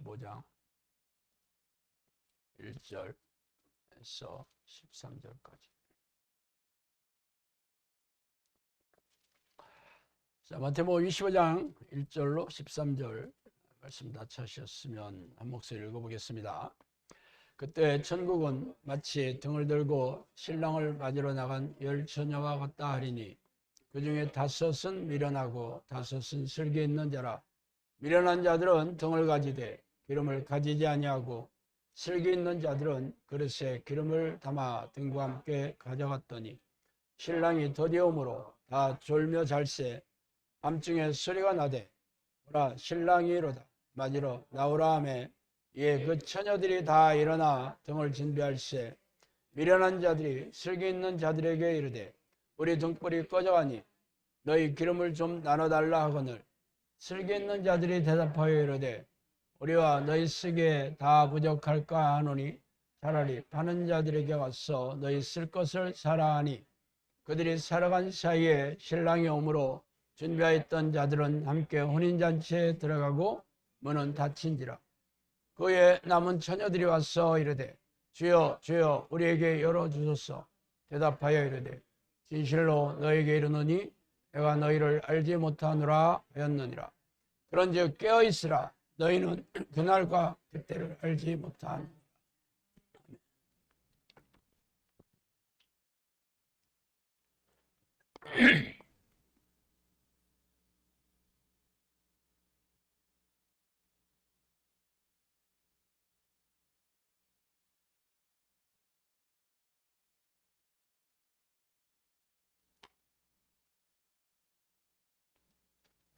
15장 1절에서 13절까지. 자, 마태복음 25장 1절로 13절 말씀 다 찾으셨으면 한 목소리 읽어보겠습니다. 그때 천국은 마치 등을 들고 신랑을 맞으러 나간 10 처녀와 같다 하리니 그 중에 5은 미련하고 5은 슬기 있는 자라. 미련한 자들은 등을 가지되 기름을 가지지 아니하고 슬기 있는 자들은 그릇에 기름을 담아 등과 함께 가져갔더니 신랑이 더디움으로 다 졸며 잘세 밤중에 소리가 나되 보라 신랑이 이로다 맞으러 나오라 하매 이에 그 처녀들이 다 일어나 등을 준비할세 미련한 자들이 슬기 있는 자들에게 이르되 우리 등불이 꺼져가니 너희 기름을 좀 나눠달라 하거늘 슬기 있는 자들이 대답하여 이르되 우리와 너희 쓰기에 다 부족할까 하노니 차라리 파는 자들에게 와서 너희 쓸 것을 사라 하니 그들이 살아간 사이에 신랑이 오므로 준비하였던 자들은 함께 혼인잔치에 들어가고 문은 닫힌지라. 그에 남은 처녀들이 와서 이르되 주여 주여 우리에게 열어주소서. 대답하여 이르되 진실로 너에게 이르노니 내가 너희를 알지 못하노라 하였느니라. 그런즉 깨어있으라. 너희는 그날과 그때를 알지 못하느니라.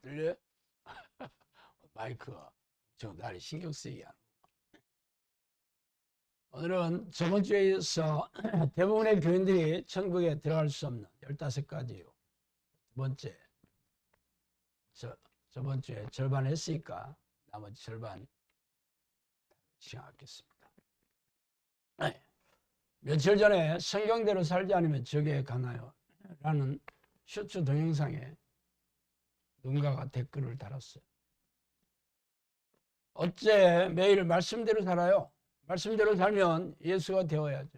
들려? 마이크가 저 날이 신경 쓰이게 하는. 오늘은 저번 주에 이어서 대부분의 교인들이 천국에 들어갈 수 없는 15가지요. 두 번째, 저번 주에 절반 했으니까 나머지 절반 시작하겠습니다. 며칠 전에 성경대로 살지 않으면 저게 가나요? 라는 쇼츠 동영상에 누군가가 댓글을 달았어요. 어째 매일 말씀대로 살아요? 말씀대로 살면 예수가 되어야죠.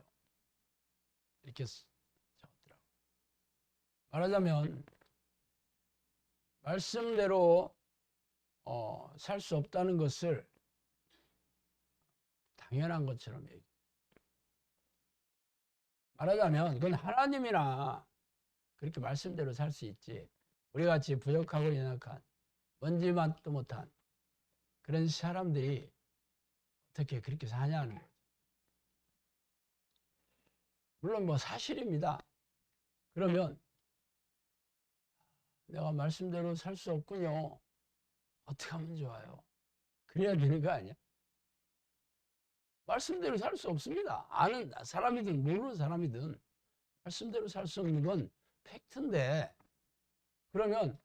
이렇게 적었더라고요. 말하자면 말씀대로 살 수 없다는 것을 당연한 것처럼 얘기해요. 말하자면 그건 하나님이나 그렇게 말씀대로 살 수 있지 우리같이 부족하고 연약한 먼지맛도 못한 그런 사람들이 어떻게 그렇게 사냐는 거죠. 물론 뭐 사실입니다. 그러면 내가 말씀대로 살 수 없군요. 어떻게 하면 좋아요? 그래야 되는 거 아니야? 말씀대로 살 수 없습니다. 아는 사람이든 모르는 사람이든 말씀대로 살 수 없는 건 팩트인데 그러면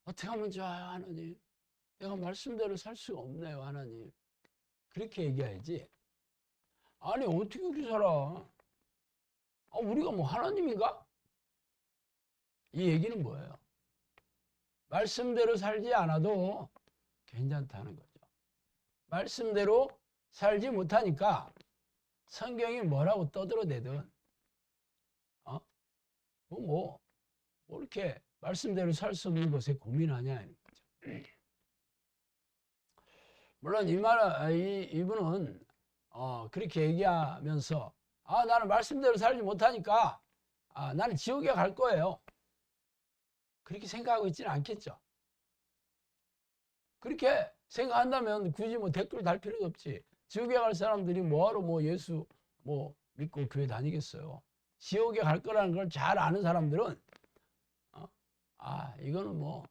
어떻게 하면 좋아요 하나님? 내가 말씀대로 살 수가 없네요 하나님. 그렇게 얘기해야지. 아니 어떻게 그렇게 살아? 우리가 뭐 하나님인가? 이 얘기는 뭐예요? 말씀대로 살지 않아도 괜찮다는 거죠. 말씀대로 살지 못하니까 성경이 뭐라고 떠들어대든 뭐 이렇게 말씀대로 살 수 없는 것에 고민하냐는 거죠. 물론 이분은 그렇게 얘기하면서 나는 말씀대로 살지 못하니까 나는 지옥에 갈 거예요. 그렇게 생각하고 있지는 않겠죠. 그렇게 생각한다면 굳이 뭐 댓글 달 필요도 없지. 지옥에 갈 사람들이 뭐하러 뭐 예수 믿고 교회 다니겠어요. 지옥에 갈 거라는 걸 잘 아는 사람들은 이거는 뭐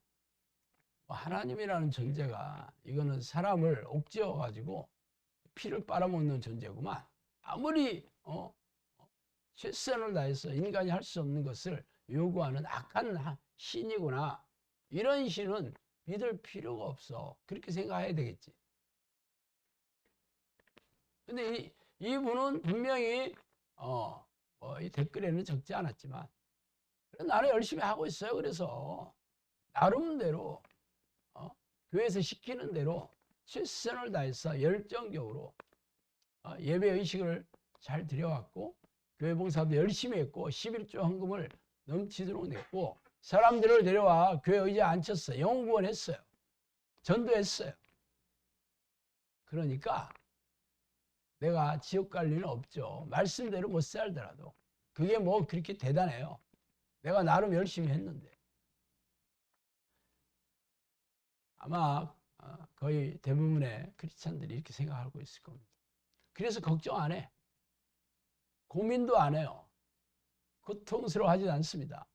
하나님이라는 존재가 이거는 사람을 옥죄어 가지고 피를 빨아먹는 존재구만. 아무리 최선을 다해서 인간이 할 수 없는 것을 요구하는 악한 신이구나. 이런 신은 믿을 필요가 없어. 그렇게 생각해야 되겠지. 근데 이분은 분명히 이 댓글에는 적지 않았지만 나는 열심히 하고 있어요. 그래서 나름대로 교회에서 시키는 대로 최선을 다해서 열정적으로 예배 의식을 잘 드려왔고 교회 봉사도 열심히 했고 11조 헌금을 넘치도록 냈고 사람들을 데려와 교회 의자에 앉혔어요. 영혼 구원했어요. 전도했어요. 그러니까 내가 지옥 갈 일은 없죠. 말씀대로 못 살더라도. 그게 뭐 그렇게 대단해요. 내가 나름 열심히 했는데. 아마 거의 대부분의 크리스찬들이 이렇게 생각하고 있을 겁니다. 그래서 걱정 안 해. 고민도 안 해요. 고통스러워하지 않습니다.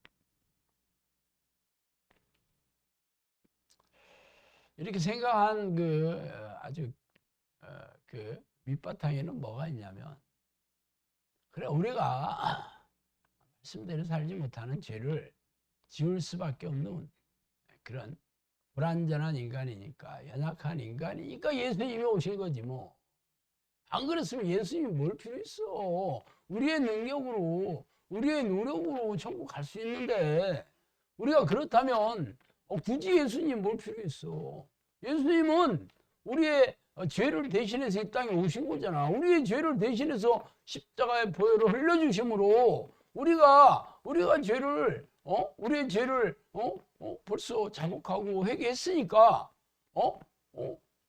이렇게 생각한 아주 밑바탕에는 뭐가 있냐면, 그래 우리가 말씀대로 살지 못하는 죄를 지을 수밖에 없는 그런 불완전한 인간이니까, 연약한 인간이니까 예수님이 오신 거지 뭐. 안 그랬으면 예수님이 뭘 필요 있어. 우리의 능력으로, 우리의 노력으로 천국 갈 수 있는데, 우리가 그렇다면 굳이 예수님 뭘 필요 있어. 예수님은 우리의 죄를 대신해서 이 땅에 오신 거잖아. 우리의 죄를 대신해서 십자가의 보혈을 흘려주심으로 우리가 죄를 우리의 죄를 벌써 자복하고 회개했으니까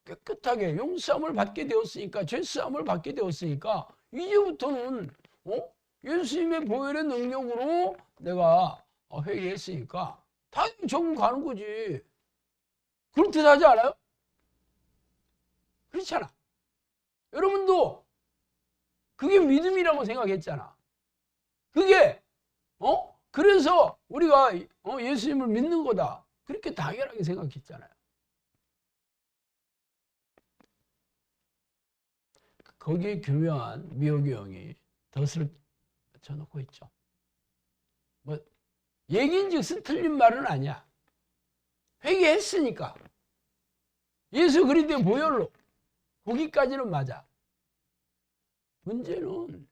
깨끗하게 용서함을 받게 되었으니까, 죄사함을 받게 되었으니까 이제부터는 예수님의 보혈의 능력으로 내가 회개했으니까 당연히 천국 가는 거지. 그렇듯 하지 않아요? 그렇잖아. 여러분도 그게 믿음이라고 생각했잖아. 그게 그래서 우리가 예수님을 믿는 거다. 그렇게 당연하게 생각했잖아요. 거기에 교묘한 미호교형이 덫을 쳐놓고 있죠. 뭐 얘기인즉슨 틀린 말은 아니야. 회개했으니까 예수 그리스도의 보혈로 거기까지는 맞아. 문제는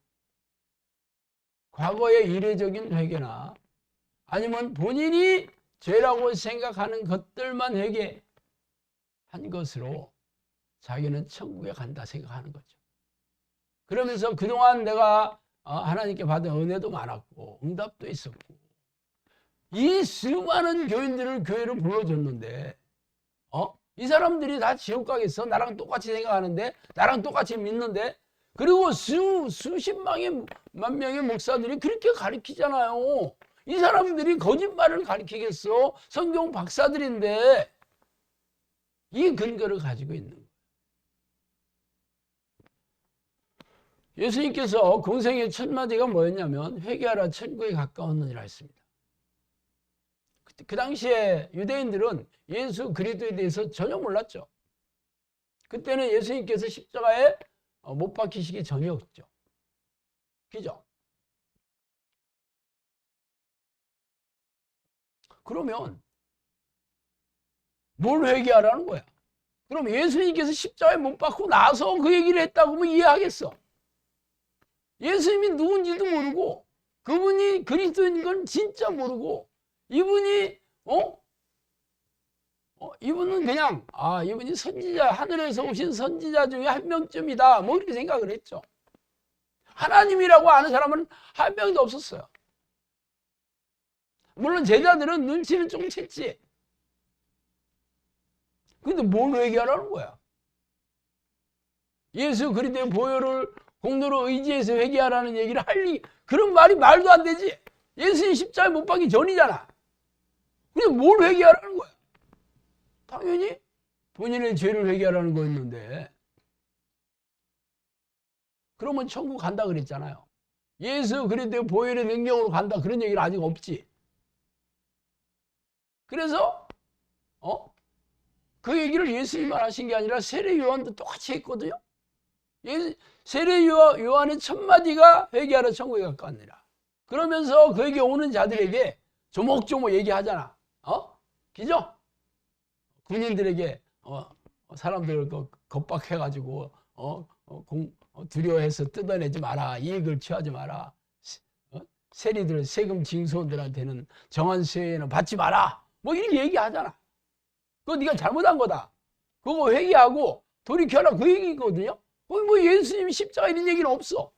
과거의 이례적인 회개나 아니면 본인이 죄라고 생각하는 것들만 회개한 것으로 자기는 천국에 간다 생각하는 거죠. 그러면서 그동안 내가 하나님께 받은 은혜도 많았고 응답도 있었고 이 수많은 교인들을 교회로 불러줬는데 이 사람들이 다 지옥 가겠어? 나랑 똑같이 생각하는데, 나랑 똑같이 믿는데, 그리고 수십만 명의 목사들이 그렇게 가르치잖아요. 이 사람들이 거짓말을 가르치겠어? 성경 박사들인데 이 근거를 가지고 있는 거예요. 예수님께서 공생의 첫 마디가 뭐였냐면 회개하라 천국에 가까웠느니라 했습니다. 그 당시에 유대인들은 예수 그리스도에 대해서 전혀 몰랐죠. 그때는 예수님께서 십자가에 못 박히시기 전이었죠. 그죠? 그러면 뭘 회개하라는 거야? 그럼 예수님께서 십자가에 못 박고 나서 그 얘기를 했다고 하면 이해하겠어. 예수님이 누군지도 모르고 그분이 그리스도인 건 진짜 모르고 이분이 이분은 그냥 이분이 선지자, 하늘에서 오신 선지자 중에 한 명쯤이다 뭐 이렇게 생각을 했죠. 하나님이라고 아는 사람은 한 명도 없었어요. 물론 제자들은 눈치는 좀 챘지. 근데 뭘 회개하라는 거야? 예수 그리스도의 보혈을 공로로 의지해서 회개하라는 얘기를 그런 말이 말도 안 되지. 예수님 십자가에 못 박기 전이잖아. 근데 뭘 회개하라는 거야? 당연히 본인의 죄를 회개하라는 거였는데, 그러면 천국 간다 그랬잖아요. 예수 그리스도의 보혈의 능력으로 간다 그런 얘기는 아직 없지. 그래서 그 얘기를 예수님만 하신 게 아니라 세례 요한도 똑같이 했거든요. 세례 요한의 첫 마디가 회개하라 천국에 가까웠느니라. 그러면서 그에게 오는 자들에게 조목조목 얘기하잖아. 그죠? 군인들에게 사람들을 겁박해가지고 두려워해서 뜯어내지 마라. 이익을 취하지 마라. 세리들, 세금 징수원들한테는 정한 수혜는 받지 마라. 뭐 이렇게 얘기하잖아. 그거 네가 잘못한 거다. 그거 회개하고 돌이켜라 그 얘기거든요. 거기 뭐 예수님이 십자가 이런 얘기는 없어.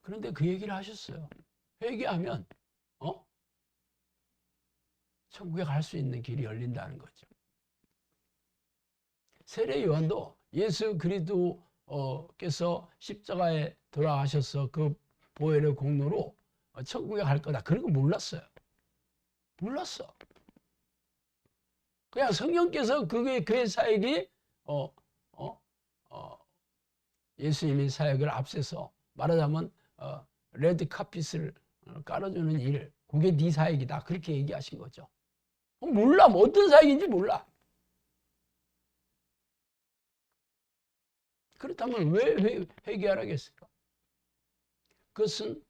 그런데 그 얘기를 하셨어요. 회개하면 천국에 갈 수 있는 길이 열린다는 거죠. 세례 요한도 예수 그리스도께서 십자가에 돌아가셔서 그 보혈의 공로로 천국에 갈 거다. 그런 거 몰랐어요. 몰랐어. 그냥 성령께서 그의 사역이 예수님의 사역을 앞세서 말하자면 레드 카핏을 깔아주는 일, 그게 네 사역이다. 그렇게 얘기하신 거죠. 몰라. 뭐 어떤 사역인지 몰라. 그렇다면 왜 회개하라고 했을까? 그것은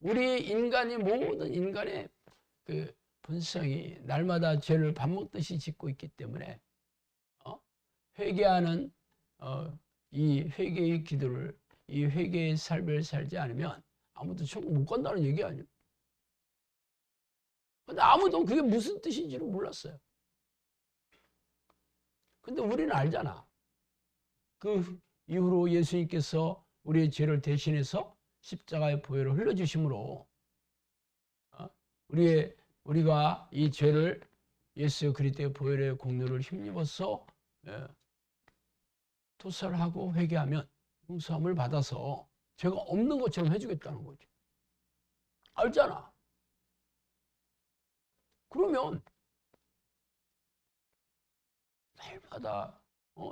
우리 인간이 모든 인간의 그 본성이 날마다 죄를 밥 먹듯이 짓고 있기 때문에 회개하는 이 회개의 기도를, 이 회개의 삶을 살지 않으면 아무도 천국 못 간다는 얘기 아니에요. 근데 아무도 그게 무슨 뜻인지를 몰랐어요. 근데 우리는 알잖아. 그 이후로 예수님께서 우리의 죄를 대신해서 십자가의 보혈을 흘려주심으로 우리가 이 죄를 예수 그리스도의 보혈의 공로를 힘입어서 토설하고 회개하면 용서함을 받아서 죄가 없는 것처럼 해주겠다는 거죠. 알잖아. 그러면 날마다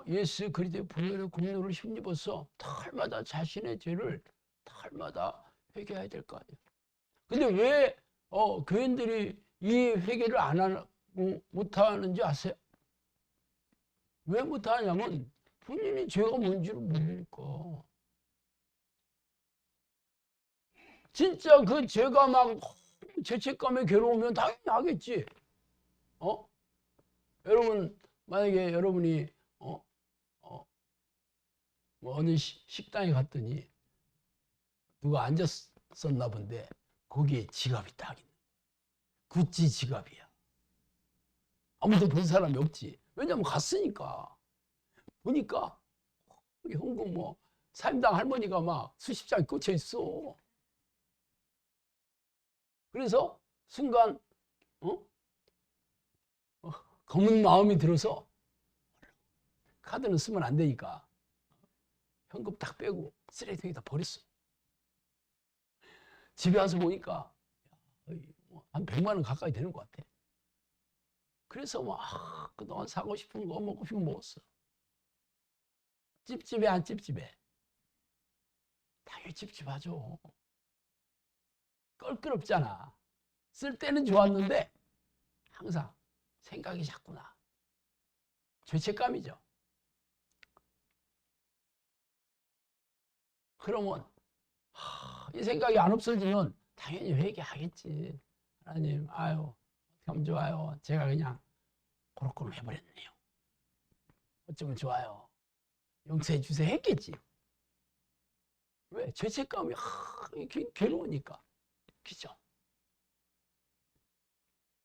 예수 그리스도의 보혈의 공로를 힘입어서 날마다 자신의 죄를 날마다 회개해야 될 거 아니에요. 근데 왜 교인들이 이 회개를 안 하고 못하는지 아세요? 왜 못하냐면 본인이 죄가 뭔지를 모르니까. 진짜 그 죄가 막 죄책감에 괴로우면 당연히 하겠지. 여러분 만약에 여러분이 뭐 어느 식당에 갔더니 누가 앉았었나 본데 거기에 지갑이 딱 있는 거야. 구찌 지갑이야. 아무도 본 사람이 없지. 왜냐면 갔으니까. 보니까 현금 뭐 사임당 할머니가 막 수십 장이 꽂혀 있어. 그래서 순간 검은 마음이 들어서 카드는 쓰면 안 되니까 현금 딱 빼고 쓰레기통에다 버렸어. 집에 와서 보니까 한 100만 원 가까이 되는 것 같아. 그래서 막 그동안 사고 싶은 거 먹고 싶은 거 먹었어. 찝찝해 안 찝찝해? 당연히 찝찝하죠. 껄끄럽잖아. 쓸 때는 좋았는데 항상 생각이 자꾸 나. 죄책감이죠. 그러면 이 생각이 안 없어지면 당연히 회개하겠지. 하나님, 아유, 어떻게 하면 좋아요. 제가 그냥 고로고로 해버렸네요. 어쩌면 좋아요. 용서해 주세요 했겠지. 왜? 죄책감이 괴로우니까. 그죠?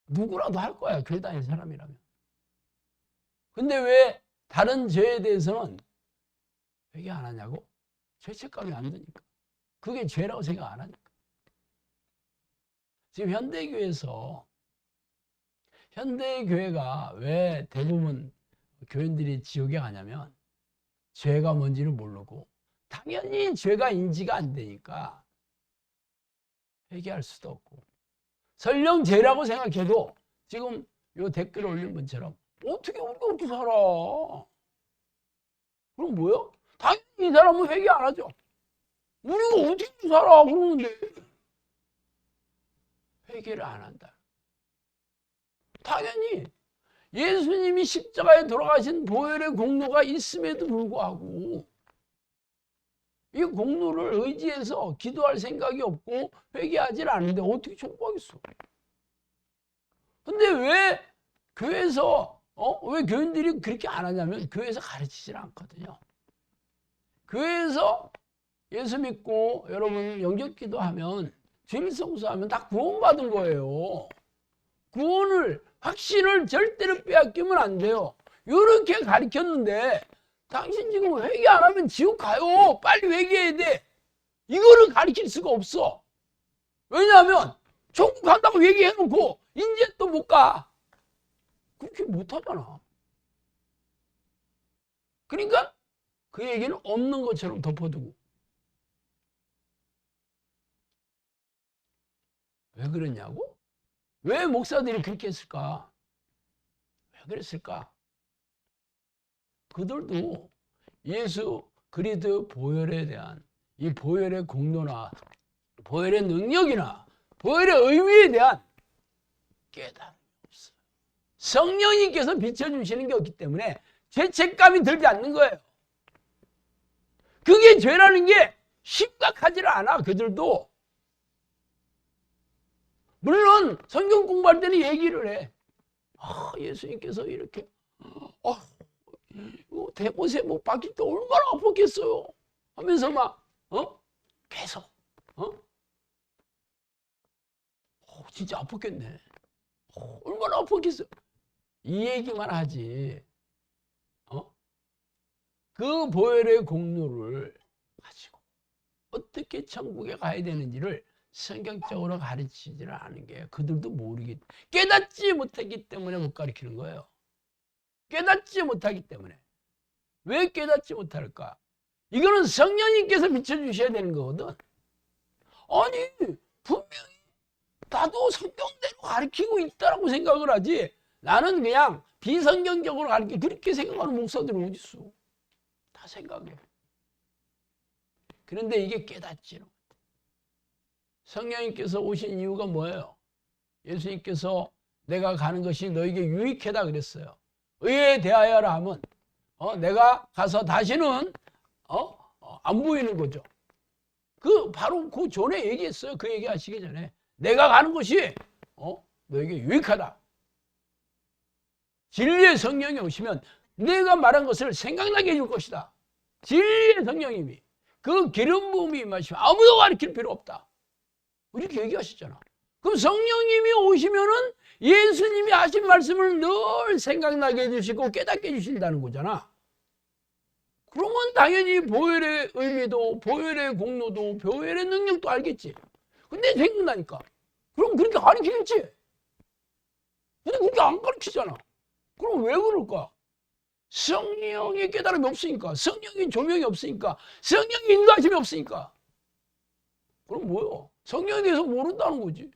누구라도 할 거야. 교회 다니는 사람이라면. 근데 왜 다른 죄에 대해서는 회개 안 하냐고? 죄책감이 안 드니까. 그게 죄라고 생각 안 하니까. 지금 현대교회가 왜 대부분 교인들이 지옥에 가냐면 죄가 뭔지를 모르고 당연히 죄가 인지가 안 되니까 회개할 수도 없고 설령 죄라고 생각해도 지금 요 댓글 올린 분처럼 어떻게 우리가 어떻게 살아? 그럼 뭐야? 당연히 이 사람은 회개 안 하죠. 우리가 어떻게 살아? 그러는데 회개를 안 한다. 당연히 예수님이 십자가에 돌아가신 보혈의 공로가 있음에도 불구하고 이 공로를 의지해서 기도할 생각이 없고 회개하지 않는데 어떻게 천국하겠어? 근데 왜 교회에서 왜 교인들이 그렇게 안 하냐면 교회에서 가르치질 않거든요. 교회에서 예수 믿고 여러분 영접기도 하면 죄를 성수하면 다 구원받은 거예요. 구원을 확신을 절대로 빼앗기면 안 돼요. 이렇게 가르쳤는데 당신 지금 회개 안 하면 지옥 가요. 빨리 회개해야 돼. 이거를 가르칠 수가 없어. 왜냐하면 천국 간다고 얘기해놓고 이제 또 못 가. 그렇게 못하잖아. 그러니까 그 얘기는 없는 것처럼 덮어두고. 왜 그러냐고? 왜 목사들이 그렇게 했을까? 왜 그랬을까? 그들도 예수 그리스도 보혈에 대한 이 보혈의 공로나 보혈의 능력이나 보혈의 의미에 대한 깨달음이 없어요. 성령님께서 비춰주시는 게 없기 때문에 죄책감이 들지 않는 거예요. 그게 죄라는 게 심각하지를 않아. 그들도. 물론 성경 공부할 때는 얘기를 해. 예수님께서 이렇게 대못에 못 박힐 때 얼마나 아팠겠어요 하면서 막 계속 진짜 아팠겠네. 얼마나 아팠겠어요. 이 얘기만 하지. 그 보혈의 공로를 가지고 어떻게 천국에 가야 되는지를 성경적으로 가르치지를 않은 게 그들도 깨닫지 못했기 때문에 못 가르치는 거예요. 깨닫지 못하기 때문에. 왜 깨닫지 못할까? 이거는 성령님께서 비춰주셔야 되는 거거든. 아니 분명히 나도 성경대로 가르치고 있다라고 생각을 하지, 나는 그냥 비성경적으로 가르치고 그렇게 생각하는 목사들은 어디 있어? 다 생각해. 그런데 이게 깨닫지는 못해. 성령님께서 오신 이유가 뭐예요? 예수님께서 내가 가는 것이 너에게 유익하다 그랬어요. 의에 대하여라 하면 내가 가서 다시는 안 보이는 거죠. 바로 그 전에 얘기했어요. 그 얘기하시기 전에 내가 가는 것이 너에게 유익하다. 진리의 성령이 오시면 내가 말한 것을 생각나게 해줄 것이다. 진리의 성령님이 그 기름 부음이 임하시면 아무도 가르칠 필요 없다. 이렇게 얘기하셨잖아. 그럼 성령님이 오시면은 예수님이 하신 말씀을 늘 생각나게 해주시고 깨닫게 해주신다는 거잖아. 그러면 당연히 보혈의 의미도 보혈의 공로도 보혈의 능력도 알겠지. 근데 생각나니까 그럼 그렇게 가르치겠지. 근데 그렇게 안 가르치잖아. 그럼 왜 그럴까? 성령의 깨달음이 없으니까, 성령의 조명이 없으니까, 성령의 인도하심이 없으니까. 그럼 뭐요? 성령에 대해서 모른다는 거지.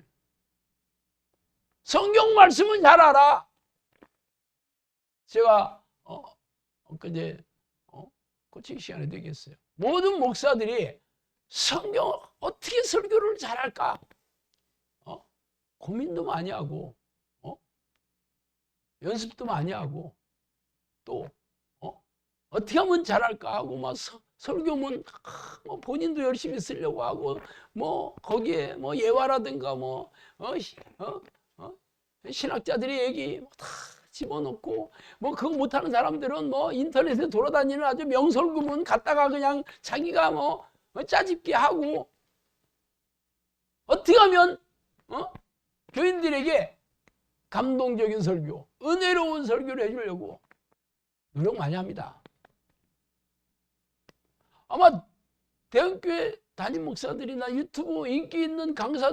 성경 말씀은 잘 알아. 제가 엊그제 코칭 시간에 되겠어요. 모든 목사들이 성경 어떻게 설교를 잘할까? 고민도 많이 하고 연습도 많이 하고 또 어떻게 하면 잘할까 하고 막 설교문 뭐 본인도 열심히 쓰려고 하고 뭐 거기에 뭐 예화라든가 뭐 신학자들의 얘기 다 집어넣고 뭐 그거 못하는 사람들은 뭐 인터넷에 돌아다니는 아주 명설구문 갖다가 그냥 자기가 뭐 짜집기 하고 어떻게 하면 교인들에게 감동적인 설교, 은혜로운 설교를 해주려고 노력 많이 합니다. 아마 대형교회 담임 목사들이나 유튜브 인기 있는 강사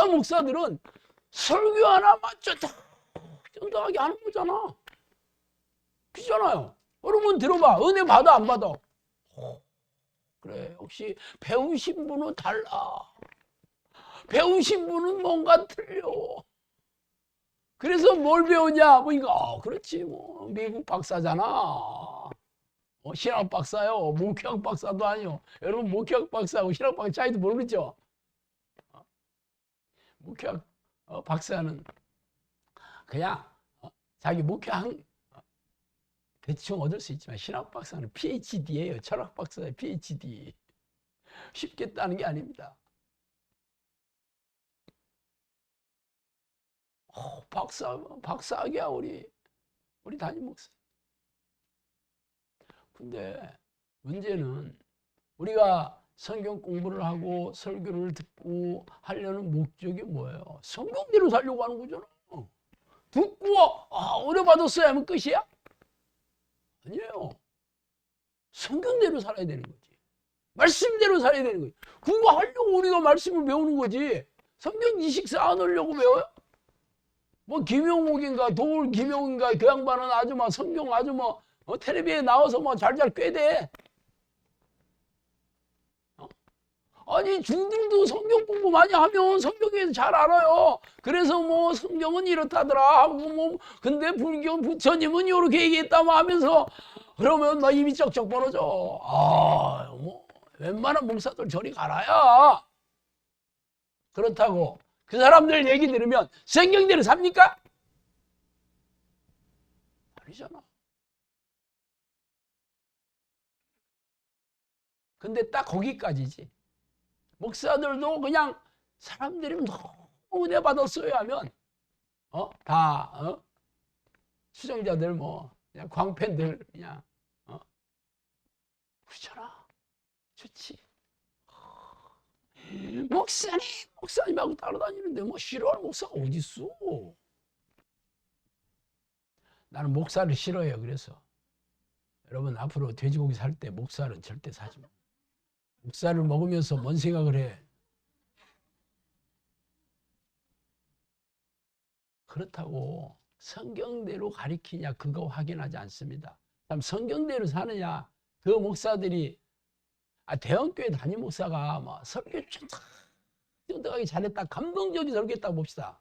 목사들은 설교 하나 맞춰 다 정당하게 하는 거잖아. 그렇잖아요. 여러분 들어봐. 은혜 받아 안 받아? 그래. 역시 배우신 분은 달라. 배우신 분은 뭔가 틀려. 그래서 뭘 배우냐? 보니까 그렇지 뭐 미국 박사잖아. 신학 박사요. 목회학 박사도 아니요. 여러분 목회학 박사하고 신학 박사 차이도 모르겠죠? 목회학 박사는 그냥 자기 목회한 대충 얻을 수 있지만 신학 박사는 PhD예요. 철학 박사의 PhD. 쉽게 따는 게 아닙니다. 박사학이야 우리 담임 목사. 근데 문제는 우리가 성경 공부를 하고 설교를 듣고 하려는 목적이 뭐예요? 성경대로 살려고 하는 거잖아. 듣고 은혜 받았어야 하면 끝이야? 아니에요. 성경대로 살아야 되는 거지. 말씀대로 살아야 되는 거지. 그거 하려고 우리가 말씀을 배우는 거지. 성경 지식 쌓아놓으려고 배워요? 뭐 김용옥인가 도울 김용인가 그 양반은 아주 막 성경 아주 뭐 텔레비에 나와서 뭐 잘잘 꿰대. 아니 중들도 성경 공부 많이 하면 성경에서 잘 알아요. 그래서 뭐 성경은 이렇다더라 하고 뭐 근데 불교 부처님은 이렇게 얘기했다고 하면서 그러면 나 입이 쩍쩍 벌어져. 뭐 웬만한 목사들 저리 가라야. 그렇다고 그 사람들 얘기 들으면 성경대로 삽니까? 아니잖아. 근데 딱 거기까지지. 목사들도 그냥 사람들이 너무 은혜 받았어요 하면 수정자들 뭐 그냥 광팬들 그냥 그렇잖아. 좋지. 목사님하고 따라다니는데 뭐 싫어할 목사가 어디 있어? 나는 목사를 싫어해요. 그래서 여러분 앞으로 돼지고기 살 때 목살은 절대 사지 마. 목살을 먹으면서 뭔 생각을 해? 그렇다고 성경대로 가리키냐 그거 확인하지 않습니다. 참 성경대로 사느냐 그 목사들이 대형교회 담임 목사가 막 설교 쫀득하게 잘했다 감동적인 설교했다고 봅시다.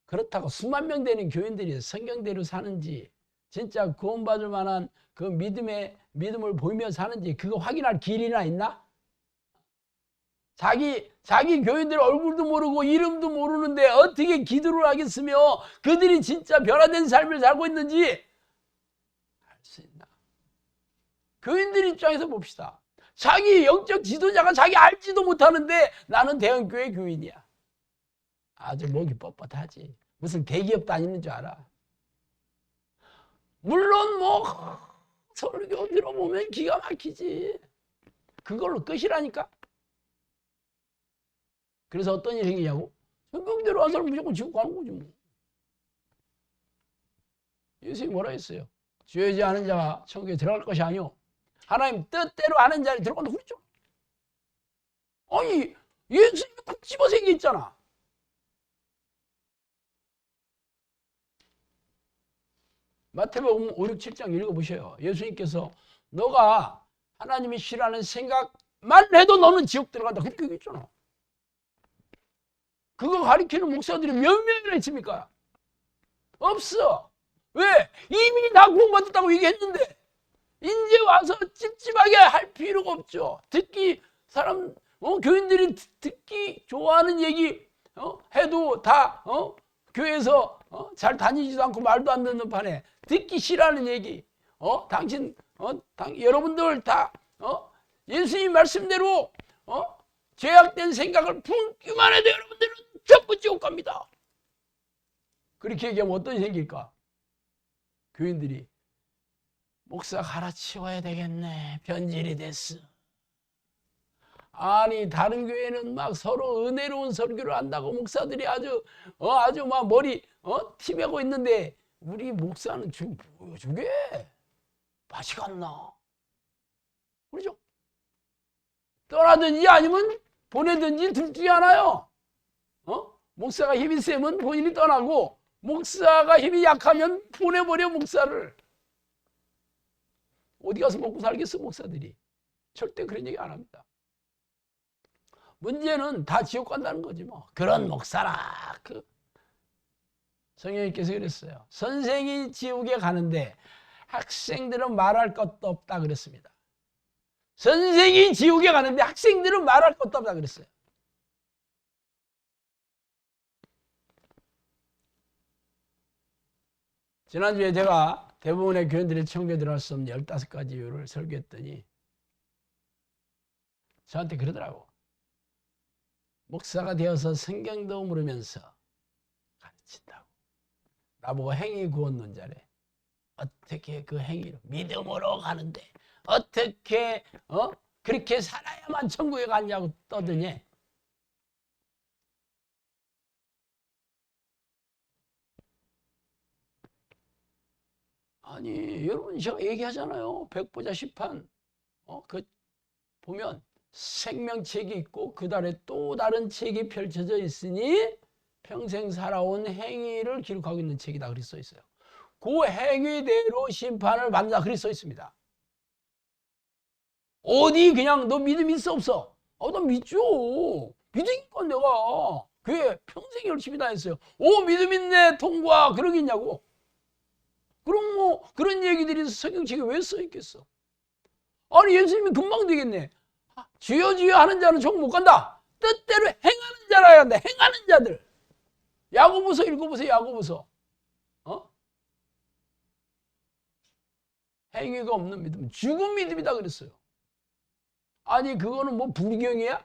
그렇다고 수만 명 되는 교인들이 성경대로 사는지 진짜 구원받을 만한 그 믿음을 보이며 사는지 그거 확인할 길이나 있나? 자기 교인들 얼굴도 모르고 이름도 모르는데 어떻게 기도를 하겠으며 그들이 진짜 변화된 삶을 살고 있는지 알 수 있나? 교인들 입장에서 봅시다. 자기 영적 지도자가 자기 알지도 못하는데 나는 대형교회 교인이야. 아주 목이 뻣뻣하지. 무슨 대기업 다니는 줄 알아. 물론 뭐 설교 들어보면 기가 막히지. 그걸로 끝이라니까. 그래서 어떤 일이 생기냐고? 성경대로 한 사람 무조건 지옥 가는 거지 뭐. 예수님이 뭐라 했어요? 죄지 않은 자가 천국에 들어갈 것이 아니오. 하나님 뜻대로 하는 자를 들어간다 그랬죠. 아니 예수님이 콕 집어서 얘기했잖아. 마태복음 5, 6, 7장 읽어보셔요. 예수님께서 너가 하나님이 싫어하는 생각만 해도 너는 지옥 들어간다 그렇게 얘기했잖아. 그거 가리키는 목사들이 몇 명이나 있습니까? 없어. 왜? 이미 다 구원받았다고 얘기했는데 이제 와서 찝찝하게 할 필요가 없죠. 교인들이 듣기 좋아하는 얘기 해도 다 교회에서 잘 다니지도 않고 말도 안 듣는 판에 듣기 싫어하는 얘기 여러분들 다 예수님 말씀대로 죄악된 생각을 품기만 해도 여러분들은 전부 지옥 갑니다. 그렇게 얘기하면 어떤 일이 생길까? 교인들이 목사 갈아치워야 되겠네. 변질이 됐어. 아니 다른 교회는 막 서로 은혜로운 설교를 한다고 목사들이 아주 막 머리 티매고 있는데 우리 목사는 지금 뭐야 저게? 맛이 갔나? 그렇죠? 떠나든지 아니면 보내든지 둘 중에 하나요. 목사가 힘이 세면 본인이 떠나고 목사가 힘이 약하면 보내버려 목사를. 어디 가서 먹고 살겠어 목사들이. 절대 그런 얘기 안 합니다. 문제는 다 지옥 간다는 거지 뭐. 그런 목사라. 성령님께서 그랬어요. 선생이 지옥에 가는데 학생들은 말할 것도 없다 그랬습니다. 선생이 지옥에 가는데 학생들은 말할 것도 없다 그랬어요. 지난주에 제가 대부분의 교인들이 천국에 들어갈 수 없는 15가지 이유를 설교했더니 저한테 그러더라고. 목사가 되어서 성경도 물으면서 가르친다고. 나보고 행위 구원론자래. 어떻게 그 행위로 믿음으로 가는데 어떻게 그렇게 살아야만 천국에 가냐고 떠드니. 아니 여러분 제가 얘기하잖아요. 백보자 심판. 그 보면 생명책이 있고 그 달에 또 다른 책이 펼쳐져 있으니 평생 살아온 행위를 기록하고 있는 책이다. 그렇게 써 있어요. 그 행위대로 심판을 받는다. 그렇게 써 있습니다. 어디 그냥 너 믿음 있어 없어? 나 믿죠. 믿으니까 내가 교회 평생 열심히 다녔어요. 믿음 있네 통과 그러겠냐고. 그럼 뭐 그런 얘기들이 성경책에 왜 써 있겠어? 아니 예수님이 금방 되겠네. 주여 주여 하는 자는 종 못 간다. 뜻대로 행하는 자라야 한다. 행하는 자들. 야고보서 읽어보세요. 야고보서. 행위가 없는 믿음, 죽은 믿음이다 그랬어요. 아니 그거는 뭐 불경이야?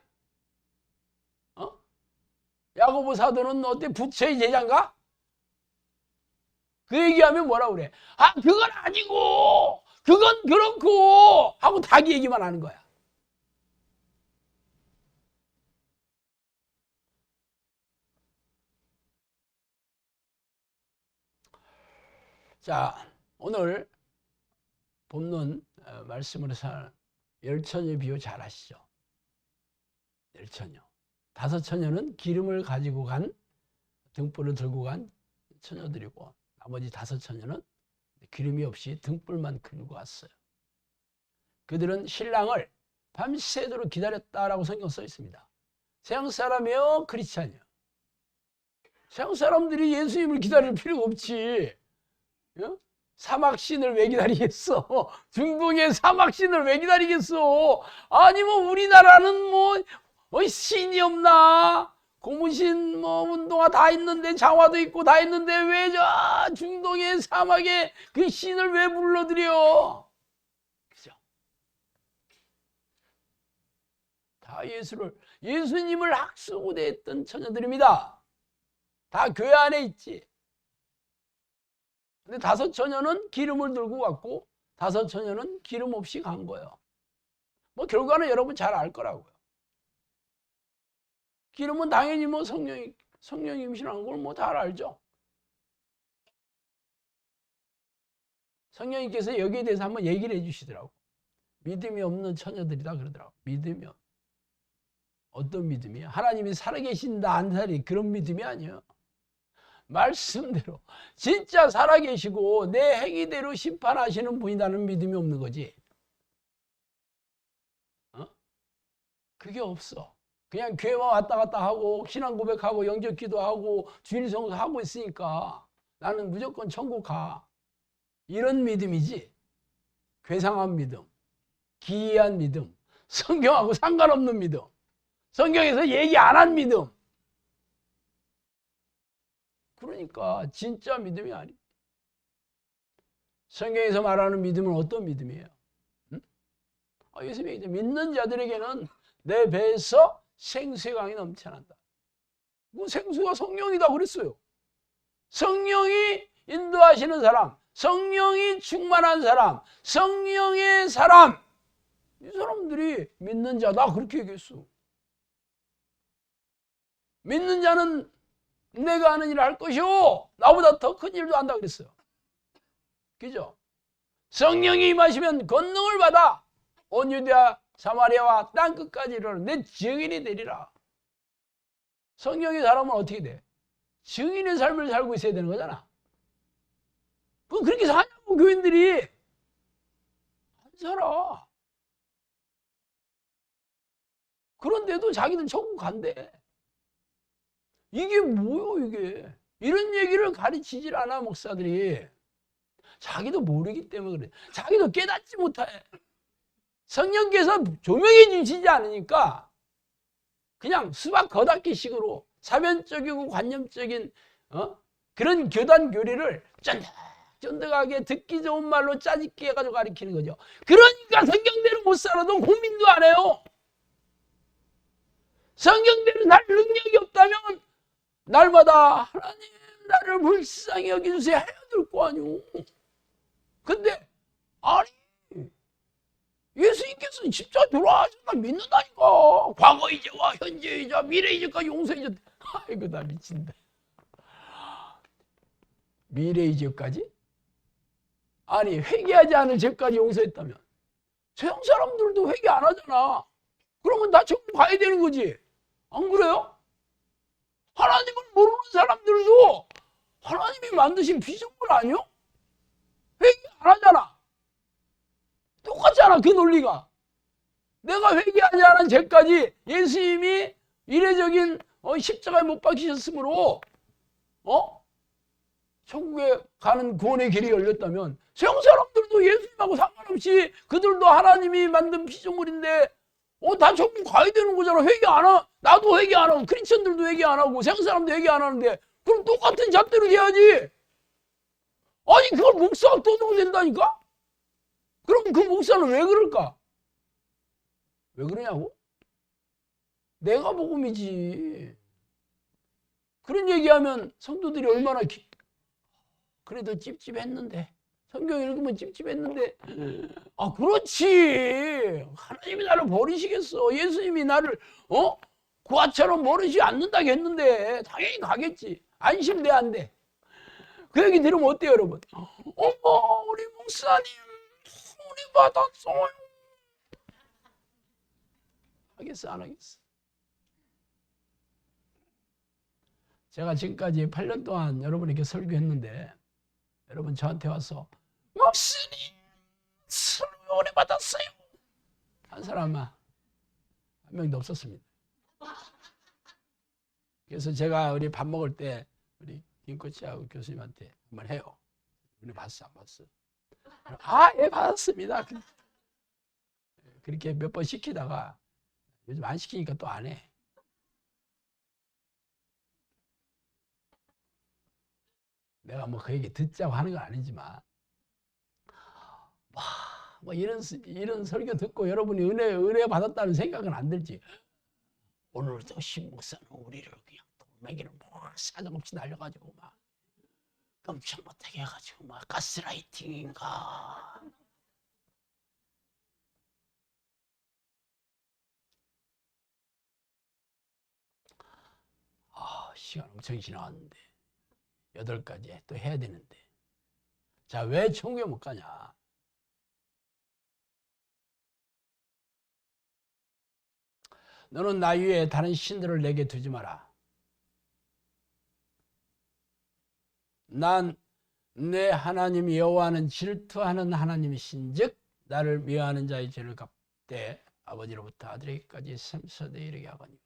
야고보 사도는 어때? 부처의 제자인가? 그 얘기하면 뭐라 그래? 그건 아니고 그건 그렇고 하고 자기 얘기만 하는 거야. 자, 오늘 본론 말씀으로 열처녀 비유 잘 아시죠? 열처녀. 다섯 처녀는 기름을 가지고 간, 등불을 들고 간 처녀들이고 나머지 다섯 처녀는 기름이 없이 등불만 들고 왔어요. 그들은 신랑을 밤새도록 기다렸다라고 성경 써 있습니다. 서양 사람이요, 크리스찬이요. 서양 사람들이 예수님을 기다릴 필요가 없지. 사막신을 왜 기다리겠어? 중동의 사막신을 왜 기다리겠어? 아니 뭐 우리나라는 뭐 신이 없나? 고무신 뭐 운동화 다 있는데 장화도 있고 다 있는데 왜 저 중동의 사막에 그 신을 왜 불러들여? 그죠? 다 예수님을 학수고대했던 처녀들입니다. 다 교회 안에 있지. 근데 다섯 처녀는 기름을 들고 왔고 다섯 처녀는 기름 없이 간 거예요. 뭐 결과는 여러분 잘 알 거라고요. 기름은 당연히 뭐 성령이 임신한 걸 뭐 잘 알죠. 성령님께서 여기에 대해서 한번 얘기를 해주시더라고. 믿음이 없는 처녀들이다 그러더라고. 믿음이 어떤 믿음이야? 하나님이 살아계신다 안 살이 그런 믿음이 아니에요. 말씀대로 진짜 살아계시고 내 행위대로 심판하시는 분이라는 믿음이 없는 거지. 그게 없어. 그냥 교회만 왔다 갔다 하고 신앙 고백하고 영접 기도하고 주일 성수하고 있으니까 나는 무조건 천국 가. 이런 믿음이지. 괴상한 믿음, 기이한 믿음, 성경하고 상관없는 믿음, 성경에서 얘기 안 한 믿음. 그러니까 진짜 믿음이 아니에요. 성경에서 말하는 믿음은 어떤 믿음이에요? 예수님이 믿는 자들에게는 내 배에서 생수의 강이 넘쳐난다. 그 생수가 성령이다 그랬어요. 성령이 인도하시는 사람, 성령이 충만한 사람, 성령의 사람, 이 사람들이 믿는 자다 그렇게 얘기했어. 믿는 자는 내가 하는 일을 할 것이오 나보다 더 큰 일도 한다 그랬어요. 그죠? 성령이 임하시면 권능을 받아 온 유대와 사마리아와 땅끝까지 이르러 내 증인이 되리라. 성령의 사람은 어떻게 돼? 증인의 삶을 살고 있어야 되는 거잖아. 그렇게 사냐고 교인들이 안 살아. 그런데도 자기는 천국 간대. 이게 뭐요 이게? 이런 얘기를 가르치질 않아 목사들이. 자기도 모르기 때문에 그래. 자기도 깨닫지 못해. 성령께서 조명해 주시지 않으니까 그냥 수박 겉핥기식으로 사변적이고 관념적인 그런 교단 교리를 쫀득쫀득하게 듣기 좋은 말로 짜집기 해가지고 가르치는 거죠. 그러니까 성경대로 못 살아도 고민도 안 해요. 성경대로 날 능력이 없다면 날마다 하나님 나를 불쌍히 여겨주세요 해야 될 거 아니오. 근데 아니 예수님께서는 십자가 돌아가셨다 믿는다니까. 과거이자와 현재이자 미래이자까지 용서해줬대. 아이고 나 미친다. 미래이자까지? 아니 회개하지 않은 죄까지 용서했다면 세상 사람들도 회개 안 하잖아. 그러면 다 천국 가야 되는 거지. 안 그래요? 하나님을 모르는 사람들도 하나님이 만드신 피조물 아니요? 회개 안 하잖아. 똑같잖아 그 논리가. 내가 회개하지 않은 죄까지 예수님이 이례적인 십자가에 못 박히셨으므로 천국에 가는 구원의 길이 열렸다면 세상 사람들도 예수님하고 상관없이 그들도 하나님이 만든 피조물인데 다 천국 가야 되는 거잖아. 회개 안 하고 나도 회개 안 하고 크리스천들도 회개 안 하고 세상 사람도 회개 안 하는데 그럼 똑같은 잣대로 돼야지. 아니 그걸 목사가 떠들고 된다니까? 그럼 그 목사는 왜 그럴까? 왜 그러냐고? 내가 복음이지. 그런 얘기하면 성도들이 얼마나 그래도 찝찝했는데 성경 읽으면 찝찝했는데 그렇지. 하나님이 나를 버리시겠어. 예수님이 나를 구하처럼 버리지 않는다고 했는데 당연히 가겠지. 안심돼 안 돼? 그 얘기 들으면 어때요 여러분? 우리 목사님 우리 받았어요. 하겠어 안 하겠어? 제가 지금까지 8년 동안 여러분에게 설교했는데 여러분 저한테 와서 목사님 설교 오래 받았어요 한 사람은 한 명도 없었습니다. 그래서 제가 우리 밥 먹을 때 우리 김코치하고 교수님한테 한번 해요. 우리 봤어 안 봤어? 예 받았습니다. 그렇게 몇 번 시키다가 요즘 안 시키니까 또 안 해. 내가 뭐 그 얘기 듣자고 하는 건 아니지만 뭐 이런 설교 듣고 여러분이 은혜 받았다는 생각은 안 들지. 오늘도 신목사는 우리를 그냥 돌멩이를 사정없이 날려가지고 막 깜짝 못하게 해가지고 막 가스라이팅인가. 시간 엄청 지나갔는데 8가지 또 해야 되는데. 자, 왜 천국에 못 가냐? 너는 나 위에 다른 신들을 내게 두지 마라. 난 내 하나님 여호와는 질투하는 하나님이신즉 나를 미워하는 자의 죄를 갚되 아버지로부터 아들에게까지 3세대 이르게 하거니.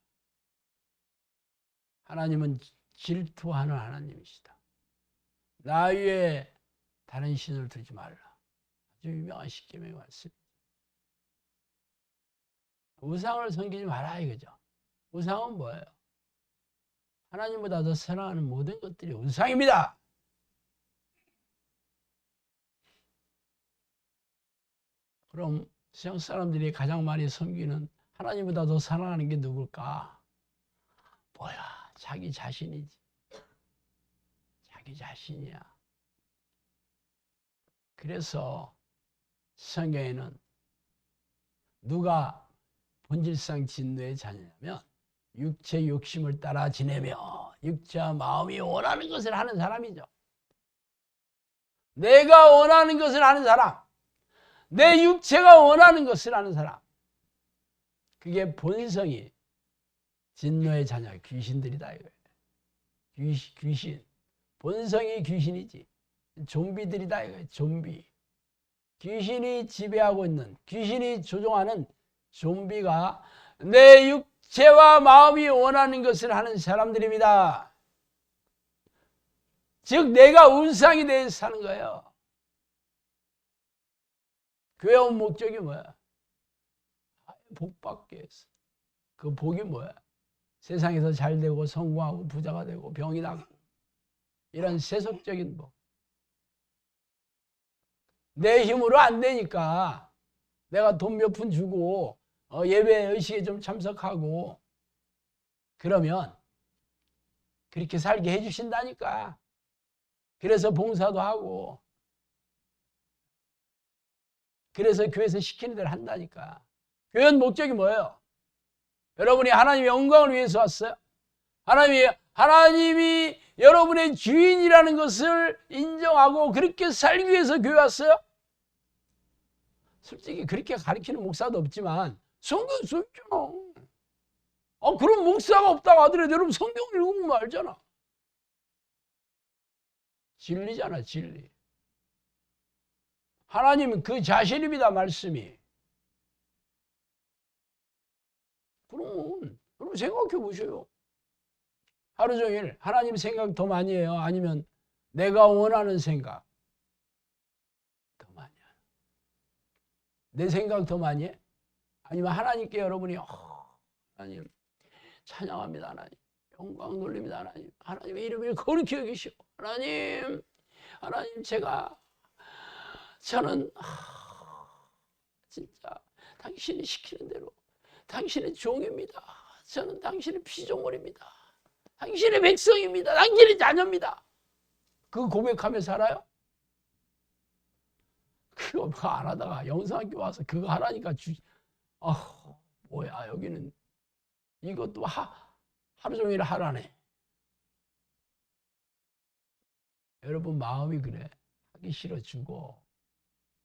하나님은 질투하는 하나님이시다. 나 위에 다른 신을 두지 말라. 아주 유명한 십계명의 말씀입니다. 우상을 섬기지 마라 이거죠. 우상은 뭐예요? 하나님보다 더 사랑하는 모든 것들이 우상입니다. 그럼 세상 사람들이 가장 많이 섬기는 하나님보다 더 사랑하는 게 누굴까? 뭐야? 자기 자신이지. 자기 자신이야. 그래서 성경에는 누가 본질상 진노의 자녀냐면 육체 욕심을 따라 지내며 육체와 마음이 원하는 것을 하는 사람이죠. 내가 원하는 것을 하는 사람, 내 육체가 원하는 것을 하는 사람, 그게 본성이 진노의 자녀, 귀신들이다 이거예요. 귀신, 본성이 귀신이지. 좀비들이다 이거예요. 좀비. 귀신이 지배하고 있는, 귀신이 조종하는 좀비가 내 육체와 마음이 원하는 것을 하는 사람들입니다. 즉 내가 우상이 되어 사는 거예요. 교회 온 목적이 뭐야? 복 받기 위해서. 그 복이 뭐야? 세상에서 잘 되고 성공하고 부자가 되고 병이 낫고 이런 세속적인 복. 내 힘으로 안 되니까 내가 돈 몇 푼 주고 예배 의식에 좀 참석하고 그러면 그렇게 살게 해주신다니까. 그래서 봉사도 하고 그래서 교회에서 시키는 대로 한다니까. 교회 목적이 뭐예요? 여러분이 하나님의 영광을 위해서 왔어요? 하나님이 여러분의 주인이라는 것을 인정하고 그렇게 살기 위해서 교회 왔어요? 솔직히 그렇게 가르치는 목사도 없지만 성경 써있잖아. 그런 목사가 없다고 하더라도 여러분 성경 읽으면 알잖아. 진리잖아, 진리. 하나님은 그 자신입니다, 말씀이. 그러면 여러분 생각해 보셔요. 하루 종일 하나님 생각 더 많이 해요? 아니면 내가 원하는 생각 더 많이 해요? 내 생각 더 많이 해? 아니면 하나님께 여러분이 하나님 찬양합니다, 하나님 영광 돌립니다, 하나님 하나님의 이름을 거룩히 여기시오. 하나님 저는 진짜 당신이 시키는 대로 당신의 종입니다. 저는 당신의 피조물입니다. 당신의 백성입니다. 당신의 자녀입니다. 그거 고백하며 살아요? 그거 안 하다가 영상학교 와서 그거 하라니까 뭐야 여기는 이것도 하루 종일 하라네. 여러분 마음이 그래. 하기 싫어 죽어.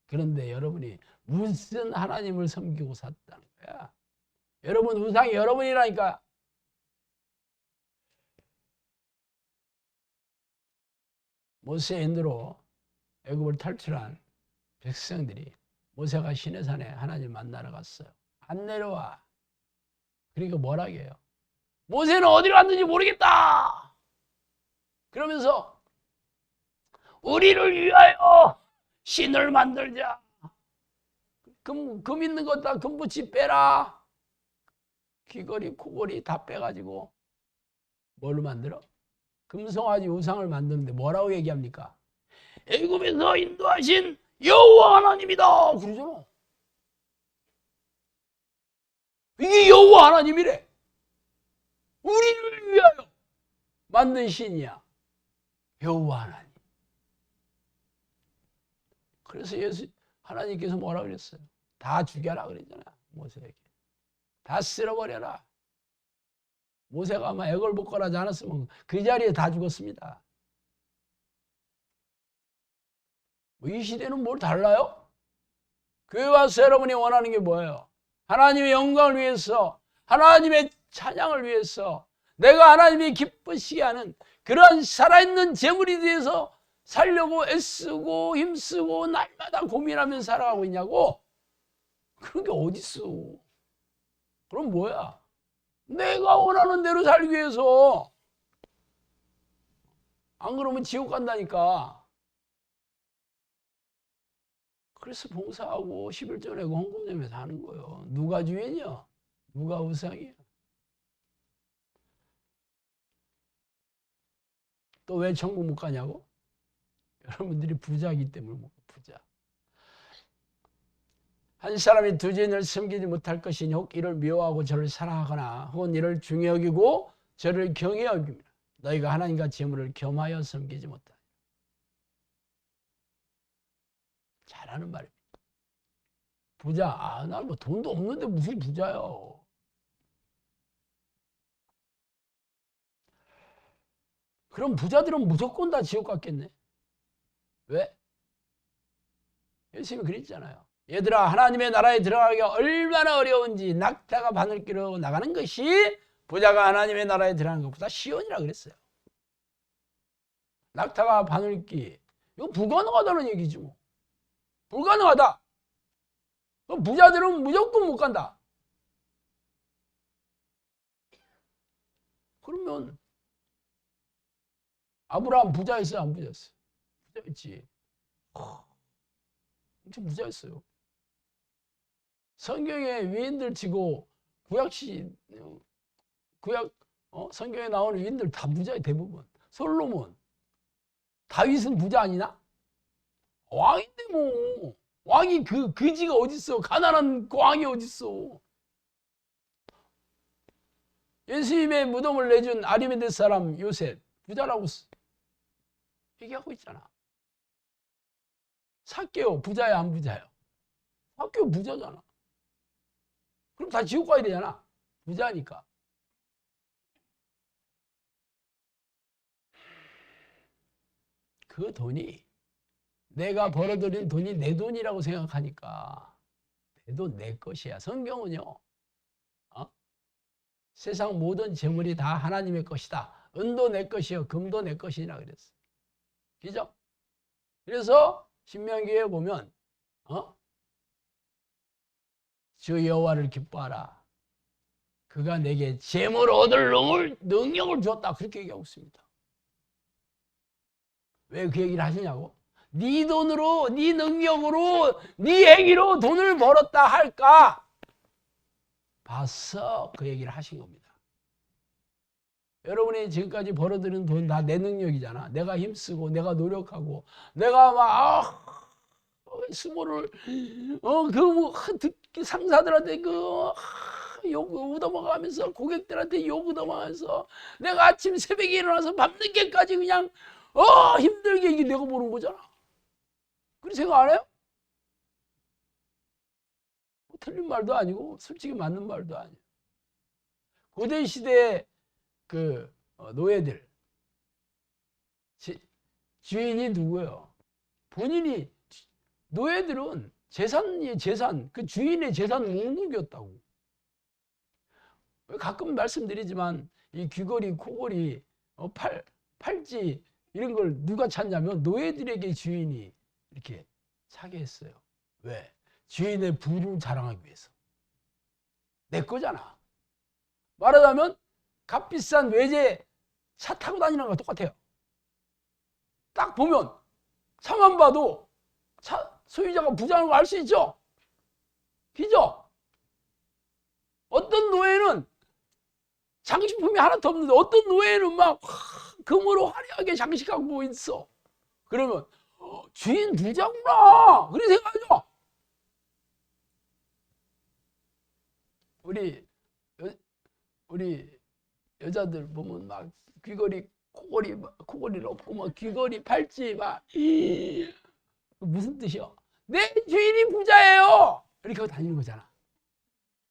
그런데 여러분이 무슨 하나님을 섬기고 샀다는 거야. 여러분 우상이 여러분이라니까. 모세 인도로 애굽을 탈출한 백성들이 모세가 시내산에 하나님 만나러 갔어요. 안 내려와. 그러니까 뭐라고 해요? 모세는 어디로 갔는지 모르겠다. 그러면서 우리를 위하여 신을 만들자. 금 있는 것 다 금붙이 빼라. 귀걸이, 코걸이 다 빼가지고 뭘로 만들어? 금송아지 우상을 만드는데 뭐라고 얘기합니까? 애굽에서 인도하신 여호와 하나님이다 그러잖아. 이게 여호와 하나님이래. 우리를 위하여 만든 신이야. 여호와 하나님. 그래서 하나님께서 뭐라 그랬어요? 다 죽여라 그랬잖아. 모세에게. 다 쓸어버려라. 모세가 아마 애걸복걸하지 않았으면 그 자리에 다 죽었습니다. 이 시대는 뭘 달라요? 교회 와서 여러분이 원하는 게 뭐예요? 하나님의 영광을 위해서, 하나님의 찬양을 위해서, 내가 하나님이 기쁘시게 하는 그러한 살아있는 재물이 돼서 살려고 애쓰고 힘쓰고 날마다 고민하면서 살아가고 있냐고? 그런 게 어딨어? 그럼 뭐야? 내가 원하는 대로 살기 위해서. 안 그러면 지옥 간다니까. 그래서 봉사하고 11조 내고 헌금 내면서 하는 거예요. 누가 주인이야? 누가 우상이야? 또 왜 천국 못 가냐고? 여러분들이 부자이기 때문에 못 가. 부자. 한 사람이 두 주인을 섬기지 못할 것이니 혹 이를 미워하고 저를 사랑하거나 혹은 이를 중히 여기고 저를 경히 여깁니다. 너희가 하나님과 재물을 겸하여 섬기지 못하니. 잘하는 말입니다. 부자, 난 뭐 돈도 없는데 무슨 부자요. 그럼 부자들은 무조건 다 지옥 갔겠네. 왜? 예수님이 그랬잖아요. 얘들아, 하나님의 나라에 들어가기가 얼마나 어려운지 낙타가 바늘길로 나가는 것이 부자가 하나님의 나라에 들어가는 것보다 쉬우니라 그랬어요. 낙타가 바늘길, 이거 불가능하다는 얘기지 뭐. 불가능하다. 부자들은 무조건 못 간다. 그러면 아브라함 부자였어요, 안 부자였어요? 부자였지. 엄청 부자였어요. 성경에 위인들 치고 성경에 나오는 위인들 다 부자예요, 대부분. 솔로몬, 다윗은 부자 아니나? 왕인데 뭐. 왕이 그지가 어딨어. 가난한 왕이 어딨어. 예수님의 무덤을 내준 아리메데 사람 요셉 부자라고 얘기하고 있잖아. 삭개오 부자야 안 부자요? 학교 부자잖아. 그럼 다 지옥 가야 되잖아. 부자니까. 그 돈이 내가 벌어들인 돈이 내 돈이라고 생각하니까 내 돈 내 것이야. 성경은요. 어? 세상 모든 재물이 다 하나님의 것이다. 은도 내 것이요 금도 내 것이라 그랬어. 그죠? 그래서 신명기에 보면 주 여호와를 기뻐하라. 그가 내게 재물 얻을 능력을 주었다. 그렇게 얘기하고 있습니다. 왜 그 얘기를 하시냐고? 네 돈으로, 네 능력으로, 네 행위로 돈을 벌었다 할까? 봤어. 그 얘기를 하신 겁니다. 여러분이 지금까지 벌어들인 돈 다 내 능력이잖아. 내가 힘쓰고, 내가 노력하고, 내가 막, 수모를, 상사들한테 욕 얻어먹으면서, 고객들한테 욕 얻어먹으면서, 내가 아침 새벽에 일어나서 밤늦게까지 그냥, 힘들게 이게 내가 보는 거잖아. 그렇게 생각 안 해요? 틀린 말도 아니고, 솔직히 맞는 말도 아니에요. 고대 시대에 노예들, 주인이 누구예요? 본인이, 노예들은 재산, 그 주인의 재산 묵묵이었다고. 가끔 말씀드리지만, 이 귀걸이, 코걸이, 팔찌, 이런 걸 누가 찾냐면, 노예들에게 주인이 이렇게 사게 했어요. 왜? 주인의 부를 자랑하기 위해서. 내 거잖아. 말하자면, 값비싼 외제 차 타고 다니는 거랑 똑같아요. 딱 보면, 차만 봐도 소유자가 부자인 거 알 수 있죠? 그죠? 어떤 노예는 장식품이 하나도 없는데 어떤 노예는 막 금으로 화려하게 장식하고 있어. 그러면 주인 부자구나. 그렇게 생각하죠? 우리 여자들 보면 막 귀걸이, 코걸이를 없고 막 귀걸이, 팔찌 막 무슨 뜻이야? 내 주인이 부자예요. 이렇게 하고 다니는 거잖아.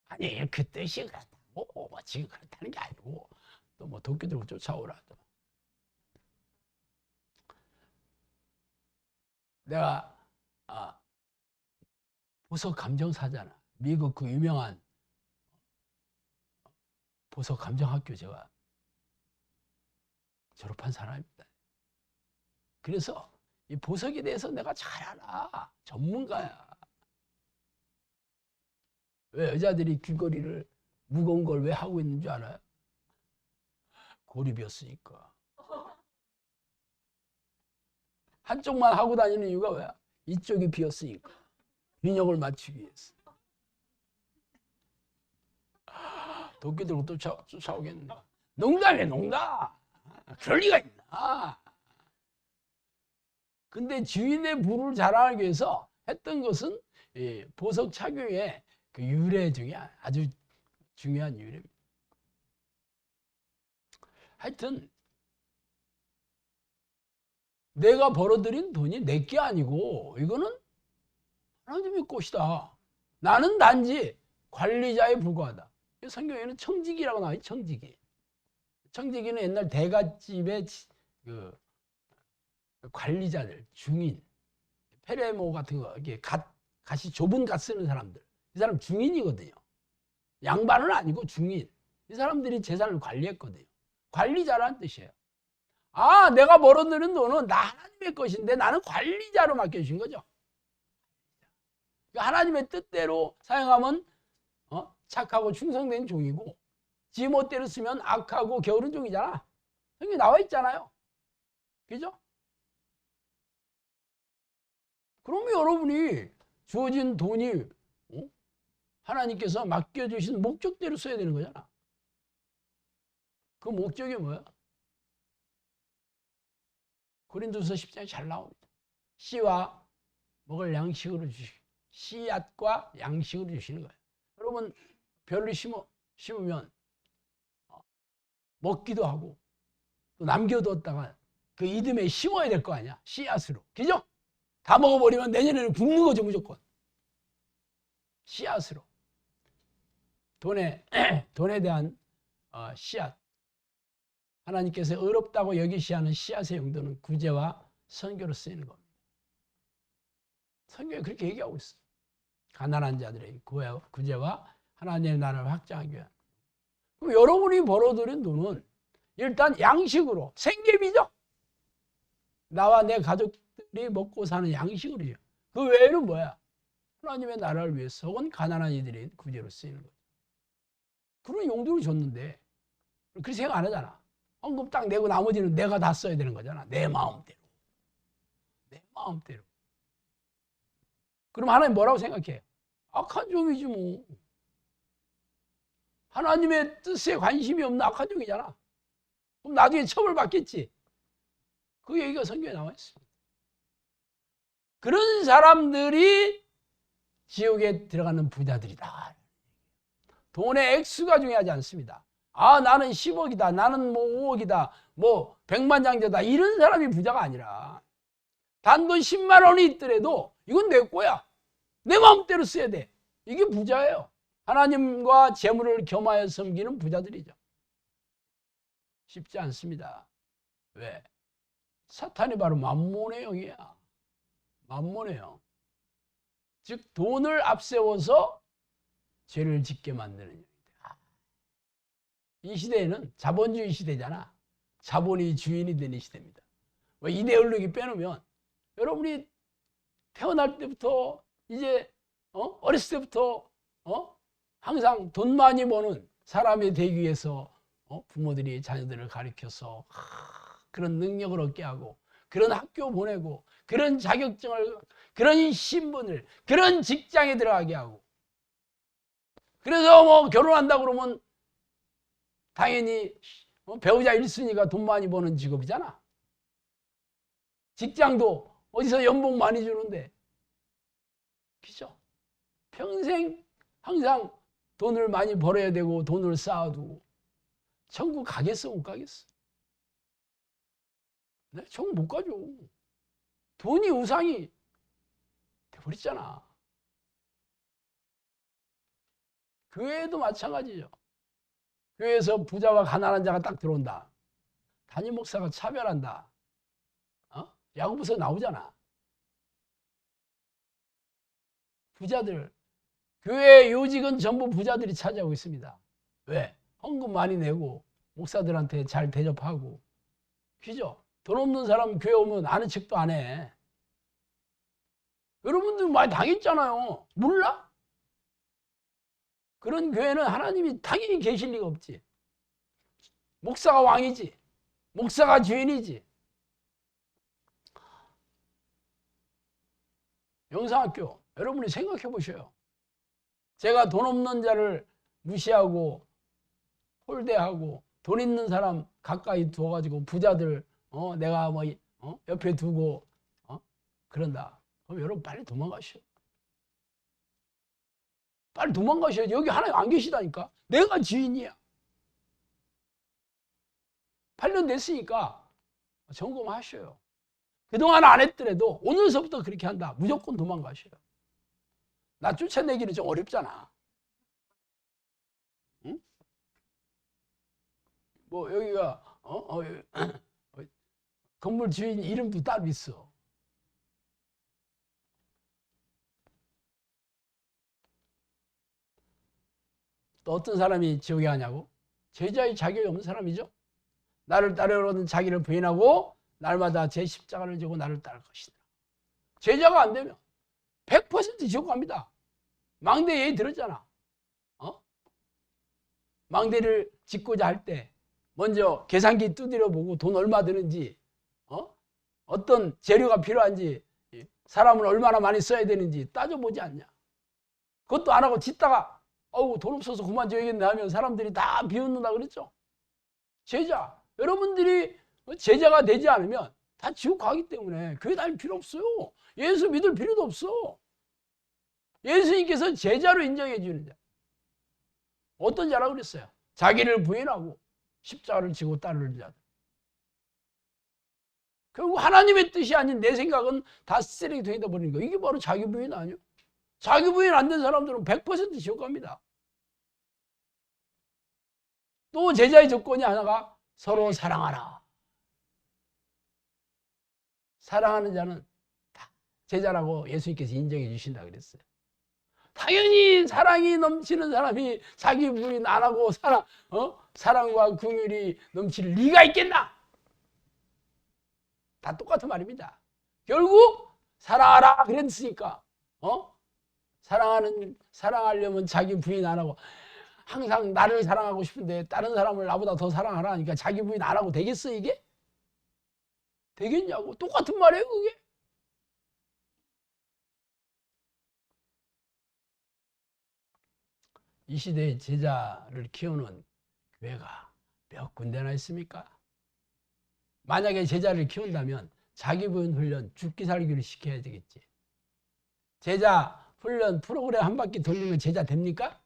아니 그 뜻이 그렇다고 지금 그렇다는 게 아니고 또 뭐 도끼들고 쫓아오라. 내가 보석 감정사잖아. 미국 그 유명한 보석 감정학교 제가 졸업한 사람입니다. 그래서 이 보석에 대해서 내가 잘 알아. 전문가야. 왜 여자들이 귀걸이를 무거운 걸 왜 하고 있는 줄 알아요? 고립이었으니까. 한쪽만 하고 다니는 이유가 뭐야? 이쪽이 비었으니까. 균형을 맞추기 위해서. 도끼 들고 쫓아오겠네. 농담이야, 농담. 그럴 리가 있나. 근데 주인의 부를 자랑하기 위해서 했던 것은 보석 착용의 그 유래 중에 아주 중요한 유래입니다. 하여튼 내가 벌어들인 돈이 내 게 아니고 이거는 하나님의 것이다. 나는 단지 관리자에 불과하다. 성경에는 청지기라고 나와요. 청지기. 청지기는 옛날 대갓집의 그 관리자들, 중인, 페레모 같은 거, 이게 갓이 좁은 갓 쓰는 사람들. 이 사람 중인이거든요. 양반은 아니고 중인. 이 사람들이 재산을 관리했거든요. 관리자라는 뜻이에요. 내가 벌어들인 돈은 나 하나님의 것인데 나는 관리자로 맡겨주신 거죠. 하나님의 뜻대로 사용하면 착하고 충성된 종이고 지 멋대로 쓰면 악하고 게으른 종이잖아. 성경에 나와 있잖아요. 그죠? 그러면 여러분이 주어진 돈이 하나님께서 맡겨주신 목적대로 써야 되는 거잖아. 그 목적이 뭐야? 고린도서 10장에 잘 나옵니다. 씨와 먹을 양식으로 씨앗과 양식으로 주시는 거예요. 여러분 별로 심으면 먹기도 하고 또 남겨뒀다가 그 이듬해 심어야 될 거 아니야. 씨앗으로. 그죠? 다 먹어버리면 내년에는 굶는 거죠 무조건. 씨앗으로. 돈에 대한 씨앗. 하나님께서 의롭다고 여기시 하는 씨앗의 용도는 구제와 선교로 쓰이는 겁니다. 선교에 그렇게 얘기하고 있어. 가난한 자들의 구제와 하나님의 나라를 확장하기 위한. 그럼 여러분이 벌어들인 돈은 일단 양식으로, 생계비죠. 나와 내 가족들이 먹고 사는 양식으로요. 그 외에는 뭐야? 하나님의 나라를 위해서 혹은 가난한 이들의 구제로 쓰이는 거죠. 그런 용도를 줬는데 그렇게 생각 안 하잖아. 헌금 딱 내고 나머지는 내가 다 써야 되는 거잖아. 내 마음대로. 내 마음대로. 그럼 하나님 뭐라고 생각해? 악한 종이지 뭐. 하나님의 뜻에 관심이 없는 악한 종이잖아. 그럼 나중에 처벌받겠지. 그 얘기가 성경에 나와 있습니다. 그런 사람들이 지옥에 들어가는 부자들이다. 돈의 액수가 중요하지 않습니다. 아, 나는 10억이다. 나는 뭐 5억이다. 뭐 100만장자다. 이런 사람이 부자가 아니라 단돈 10만 원이 있더라도 이건 내 거야. 내 마음대로 써야 돼. 이게 부자예요. 하나님과 재물을 겸하여 섬기는 부자들이죠. 쉽지 않습니다. 왜? 사탄이 바로 만몬의 영이야. 만몬의 영. 즉 돈을 앞세워서 죄를 짓게 만드는 영이다. 이 시대에는 자본주의 시대잖아. 자본이 주인이 되는 시대입니다. 이대 얼룩이 빼놓으면 여러분이 태어날 때부터 이제 어렸을 때부터 항상 돈 많이 버는 사람이 되기 위해서 부모들이 자녀들을 가르쳐서 그런 능력을 얻게 하고 그런 학교 보내고 그런 자격증을 그런 신분을 그런 직장에 들어가게 하고 그래서 뭐 결혼한다고 그러면 당연히 배우자 1순위가 돈 많이 버는 직업이잖아. 직장도 어디서 연봉 많이 주는데 그죠? 평생 항상 돈을 많이 벌어야 되고 돈을 쌓아두고 천국 가겠어 못 가겠어? 네, 천국 못 가죠. 돈이 우상이 돼버렸잖아. 교회도 마찬가지죠. 교회에서 부자와 가난한 자가 딱 들어온다. 담임 목사가 차별한다. 야고보서 나오잖아. 부자들, 교회 요직은 전부 부자들이 차지하고 있습니다. 왜? 헌금 많이 내고 목사들한테 잘 대접하고 그죠? 돈 없는 사람 교회 오면 아는 척도 안 해. 여러분들 많이 당했잖아요. 몰라? 그런 교회는 하나님이 당연히 계실 리가 없지. 목사가 왕이지. 목사가 주인이지. 영상학교 여러분이 생각해 보셔요. 제가 돈 없는 자를 무시하고 홀대하고 돈 있는 사람 가까이 두어가지고 부자들 내가 뭐 옆에 두고 그런다. 그럼 여러분 빨리 도망가시오. 빨리 도망가셔야지. 여기 하나님 안 계시다니까. 내가 주인이야. 8년 됐으니까 점검하셔요. 그동안 안 했더라도 오늘서부터 그렇게 한다. 무조건 도망가셔요. 나 쫓아내기는 좀 어렵잖아. 응? 뭐 여기가 건물 주인 이름도 따로 있어. 또 어떤 사람이 지옥에 가냐고? 제자의 자격이 없는 사람이죠. 나를 따르려는 자기를 부인하고 날마다 제 십자가를 지고 나를 따를 것이다. 제자가 안 되면 100% 지옥 갑니다. 망대 예의 들었잖아. 망대를 짓고자 할 때 먼저 계산기 두드려 보고 돈 얼마 드는지 어떤 재료가 필요한지 사람을 얼마나 많이 써야 되는지 따져보지 않냐. 그것도 안 하고 짓다가 돈 없어서 그만 지어야겠네 하면 사람들이 다 비웃는다 그랬죠. 제자, 여러분들이 제자가 되지 않으면 다 지옥 가기 때문에 교회 다닐 필요 없어요. 예수 믿을 필요도 없어. 예수님께서 제자로 인정해 주는 자. 어떤 자라고 그랬어요? 자기를 부인하고 십자가를 지고 따르는 자들. 결국 하나님의 뜻이 아닌 내 생각은 다 쓰레기통에다 버리는 거. 이게 바로 자기 부인 아니에요? 자기 부인 안 된 사람들은 100% 지옥 갑니다. 또 제자의 조건이 하나가 서로 사랑하라. 사랑하는 자는 다 제자라고 예수님께서 인정해 주신다 그랬어요. 당연히 사랑이 넘치는 사람이 자기 부인 안 하고 사랑과 긍휼이 넘칠 리가 있겠나? 다 똑같은 말입니다. 결국 사랑하라 그랬으니까 사랑하려면 자기 부인 안 하고 항상 나를 사랑하고 싶은데 다른 사람을 나보다 더 사랑하라 하니까 자기 부인 안 하고 되겠어 이게? 되겠냐고. 똑같은 말이에요 그게. 이 시대에 제자를 키우는 교회가 몇 군데나 있습니까? 만약에 제자를 키운다면 자기 부인 훈련 죽기 살기를 시켜야 되겠지. 제자 훈련 프로그램 한 바퀴 돌리면 제자 됩니까?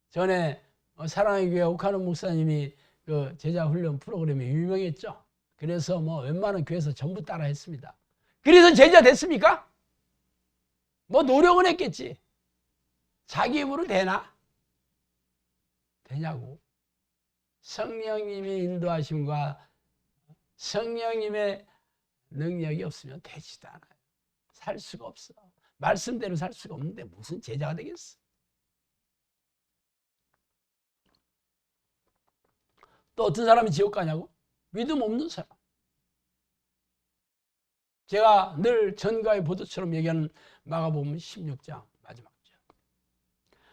전에 사랑의 교회 옥하는 목사님이 그 제자 훈련 프로그램이 유명했죠. 그래서 뭐 웬만한 교회에서 전부 따라 했습니다. 그래서 제자 됐습니까? 뭐 노력은 했겠지. 자기 힘으로 되나? 되냐고. 성령님의 인도하심과 성령님의 능력이 없으면 되지도 않아요. 살 수가 없어. 말씀대로 살 수가 없는데 무슨 제자가 되겠어. 또 어떤 사람이 지옥 가냐고? 믿음 없는 사람. 제가 늘 전가의 보도처럼 얘기하는 마가복음 16장 마지막 절.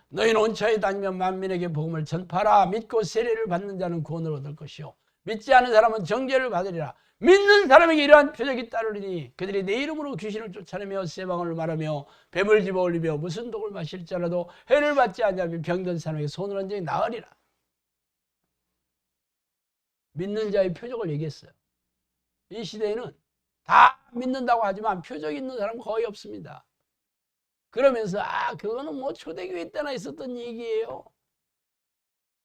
너희는 온 처에 다니며 만민에게 복음을 전파하라. 믿고 세례를 받는 자는 구원을 얻을 것이요 믿지 않은 사람은 정죄를 받으리라. 믿는 사람에게 이러한 표적이 따르리니 그들이 내 이름으로 귀신을 쫓아내며 쇠방언을 말하며 뱀을 집어올리며 무슨 독을 마실지라도 해를 받지 아니하며 병든 사람에게 손을 얹으니 나으리라. 믿는 자의 표적을 얘기했어요. 이 시대에는 다 믿는다고 하지만 표적 있는 사람은 거의 없습니다. 그러면서 그거는 뭐 초대교회 때나 있었던 얘기예요.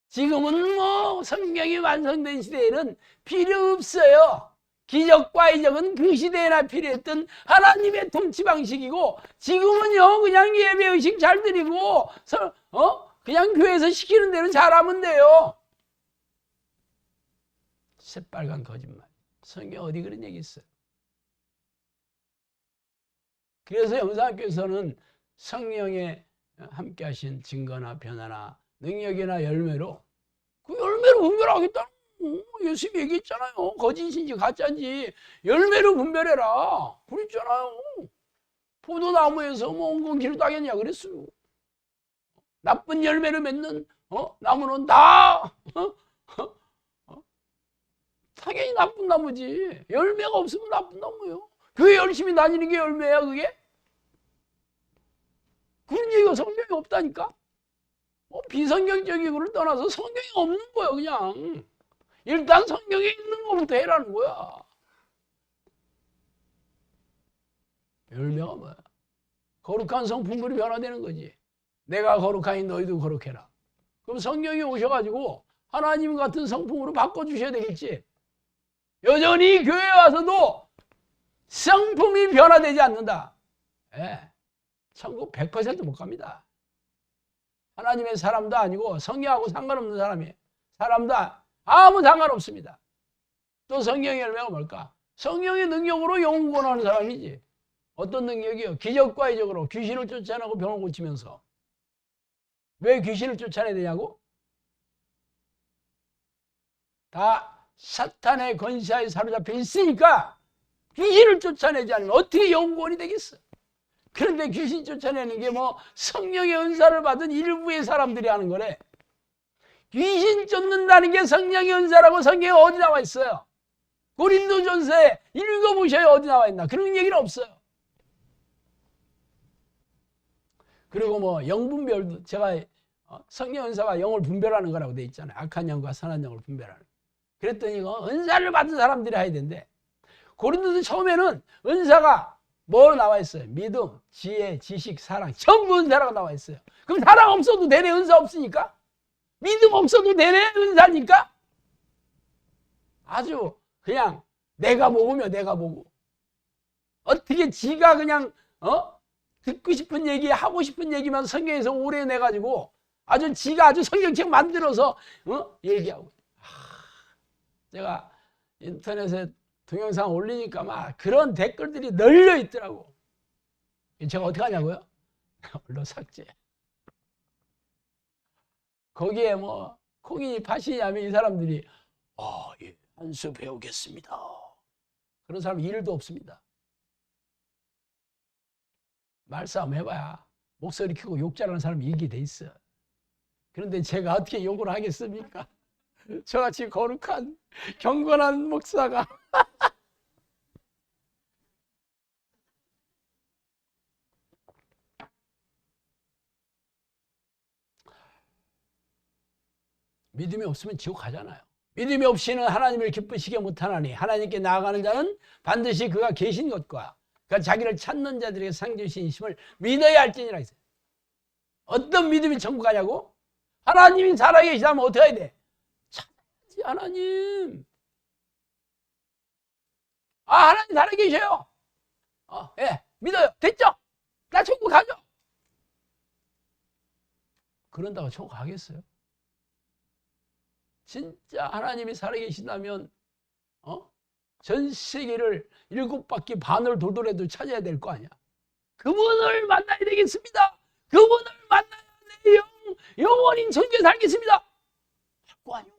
지금은 뭐 성경이 완성된 시대에는 필요 없어요. 기적과 이적은 그 시대에나 필요했던 하나님의 통치 방식이고 지금은요 그냥 예배의식 잘 드리고 그냥 교회에서 시키는 대로 잘하면 돼요. 새빨간 거짓말. 성경 어디 그런 얘기 있어요? 그래서 영상학교에서는 성령에 함께 하신 증거나 변화나 능력이나 열매로 그 열매로 분별하겠다는 예수님이 얘기했잖아요. 거짓인지 가짜인지 열매로 분별해라. 그랬잖아요. 포도나무에서 뭐 엉겅퀴를 따겠냐 그랬어요. 나쁜 열매를 맺는 나무는 다 당연히 나쁜 나무지. 열매가 없으면 나쁜 나무예요. 교회 열심히 다니는 게 열매야 그게? 그런 얘기가 성경에 없다니까? 비성경적이고를 떠나서 성경이 없는 거예요 그냥. 일단 성경에 있는 것부터 해라는 거야. 열매가 뭐야? 거룩한 성품으로 변화되는 거지. 내가 거룩하니 너희도 거룩해라. 그럼 성경이 오셔가지고 하나님 같은 성품으로 바꿔주셔야 되겠지. 여전히 교회에 와서도 성품이 변화되지 않는다. 천국 100% 못 갑니다. 하나님의 사람도 아니고 성경하고 상관없는 사람이에요. 사람도 아무 상관없습니다. 또 성경의 열매가 뭘까? 성령의 능력으로 영혼 구원하는 사람이지. 어떤 능력이요? 기적과 이적으로 귀신을 쫓아내고 병을 고치면서. 왜 귀신을 쫓아내야 되냐고? 다 사탄의 권세에 사로잡혀 있으니까 귀신을 쫓아내지 않으면 어떻게 영혼 구원이 되겠어? 그런데 귀신 쫓아내는 게 뭐 성령의 은사를 받은 일부의 사람들이 하는 거래. 귀신 쫓는다는 게 성령의 은사라고 성경에 어디 나와 있어요? 고린도전서에 읽어보셔야 어디 나와 있나. 그런 얘기는 없어요. 그리고 뭐 영분별도 제가 성령 은사가 영을 분별하는 거라고 돼 있잖아요. 악한 영과 선한 영을 분별하는. 그랬더니 은사를 받은 사람들이 해야 된대. 고린도서 처음에는 은사가 뭐로 나와 있어요? 믿음, 지혜, 지식, 사랑. 전부 은사라고 나와 있어요. 그럼 사랑 없어도 되네, 은사 없으니까? 믿음 없어도 되네, 은사니까? 아주 그냥 내가 먹으면 내가 보고. 어떻게 지가 그냥 듣고 싶은 얘기, 하고 싶은 얘기만 성경에서 오래 내가지고 아주 지가 아주 성경책 만들어서 얘기하고. 제가 인터넷에 동영상 올리니까 막 그런 댓글들이 널려 있더라고. 제가 어떻게 하냐고요? 얼른 삭제. 거기에 뭐 콩이 팥이냐면 이 사람들이 예, 한 수 배우겠습니다. 그런 사람 일도 없습니다. 말싸움 해봐야 목소리 크고 욕 잘하는 사람이 이기게 돼 있어. 그런데 제가 어떻게 욕을 하겠습니까? 저같이 거룩한 경건한 목사가. 믿음이 없으면 지옥 가잖아요. 믿음이 없이는 하나님을 기쁘시게 못하나니 하나님께 나아가는 자는 반드시 그가 계신 것과 그가 자기를 찾는 자들에게 상 주신 힘을 믿어야 할지니라 했어요. 어떤 믿음이 천국 가냐고? 하나님이 살아계시다면 어떻게 해야 돼? 찾아야지. 하나님. 하나님 살아계셔요. 예, 믿어요. 됐죠? 나 천국 가죠. 그런다고 천국 가겠어요? 진짜 하나님이 살아계신다면 전 세계를 7바퀴 반을 돌더라도 찾아야 될 거 아니야. 그분을 만나야 되겠습니다. 그분을 만나야 내 영원히 천국에 살겠습니다. 할 거 아니요.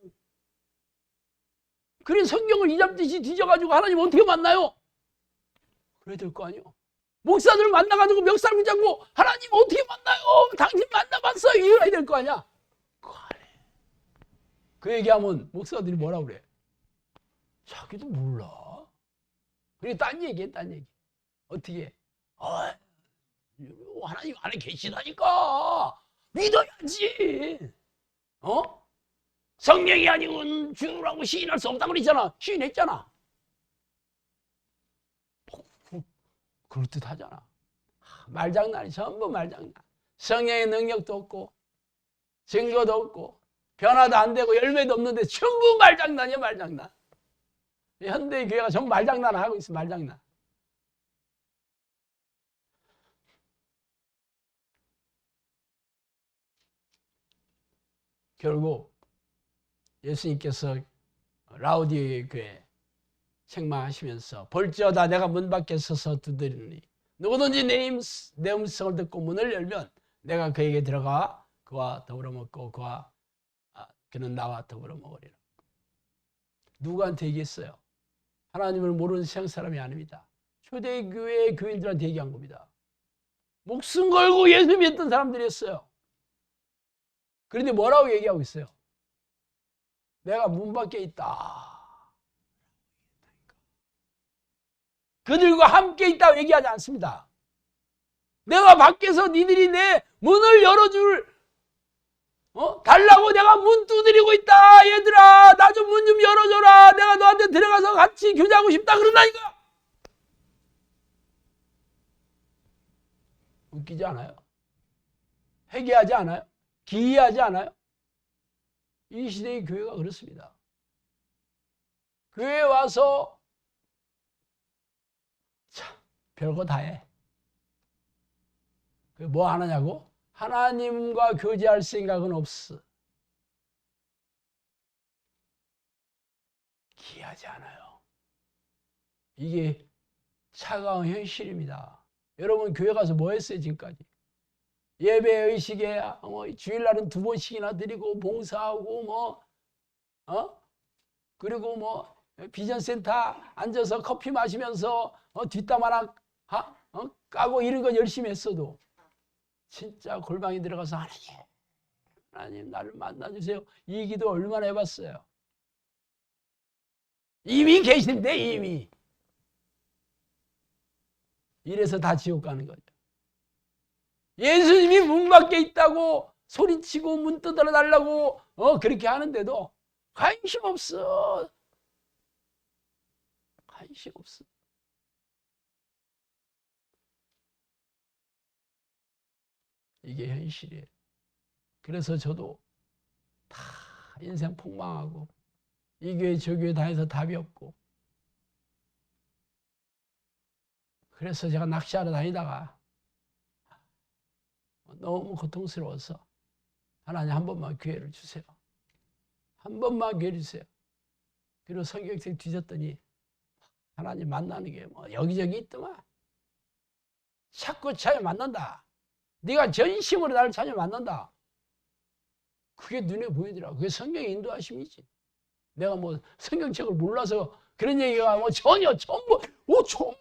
그래 성경을 이잡듯이 뒤져가지고 하나님 어떻게 만나요? 그래야 될 거 아니요. 목사들 만나가지고 멱살 붙잡고 하나님 어떻게 만나요? 당신 만나봤어요? 이래야 될 거 아니야. 그 얘기하면 목사들이 뭐라고 그래? 자기도 몰라. 그리고 딴 얘기해, 딴 얘기. 어떻게? 하나님 안에 계시다니까. 믿어야지. 성령이 아니고는 주라고 시인할 수 없다고 그랬잖아. 시인했잖아. 그럴듯하잖아. 말장난이 전부 말장난. 성령의 능력도 없고 증거도 없고 변화도 안 되고 열매도 없는데 전부 말장난이야, 말장난. 현대의 교회가 전부 말장난을 하고 있어, 말장난. 결국 예수님께서 라우디에 교회 책망하시면서 볼지어다 내가 문 밖에 서서 두드리니 누구든지 내 음성을 듣고 문을 열면 내가 그에게 들어가 그와 더불어 먹고 그는 나와 더불어 먹으리라. 누구한테 얘기했어요? 하나님을 모르는 세상 사람이 아닙니다. 초대교회 교인들한테 얘기한 겁니다. 목숨 걸고 예수 믿던 사람들이었어요. 그런데 뭐라고 얘기하고 있어요? 내가 문 밖에 있다. 그들과 함께 있다고 얘기하지 않습니다. 내가 밖에서 니들이 내 문을 열어줄 달라고 내가 문 두드리고 있다. 얘들아 나 좀 문 좀 열어줘라. 내가 너한테 들어가서 같이 교제하고 싶다 그런다니까. 웃기지 않아요? 회개하지 않아요? 기이하지 않아요? 이 시대의 교회가 그렇습니다. 교회에 와서 참 별거 다 해. 뭐 하느냐고? 하나님과 교제할 생각은 없어. 기이하지 않아요. 이게 차가운 현실입니다. 여러분 교회 가서 뭐 했어요 지금까지? 예배의식에 주일날은 2번씩이나 드리고 봉사하고 그리고 비전센터 앉아서 커피 마시면서 뒷담 하나 까고 이런 거 열심히 했어도 진짜 골방에 들어가서 하나님 나를 만나주세요. 이 기도 얼마나 해봤어요. 이미 계신데 이미. 이래서 다 지옥 가는 거죠. 예수님이 문 밖에 있다고 소리치고 문 뜯어 달라고 그렇게 하는데도 관심 없어. 관심 없어. 이게 현실이에요. 그래서 저도 다 인생 폭망하고 이 교회 저 교회 다 해서 답이 없고 그래서 제가 낚시하러 다니다가 너무 고통스러워서 하나님 한 번만 기회를 주세요. 한 번만 기회를 주세요. 그리고 성경책 뒤졌더니 하나님 만나는 게 뭐 여기저기 있더만. 자꾸 찾아 만난다. 네가 전심으로 나를 찾아 만난다. 그게 눈에 보이더라. 그게 성경의 인도하심이지. 내가 뭐 성경책을 몰라서 그런 얘기가 뭐 전혀 처음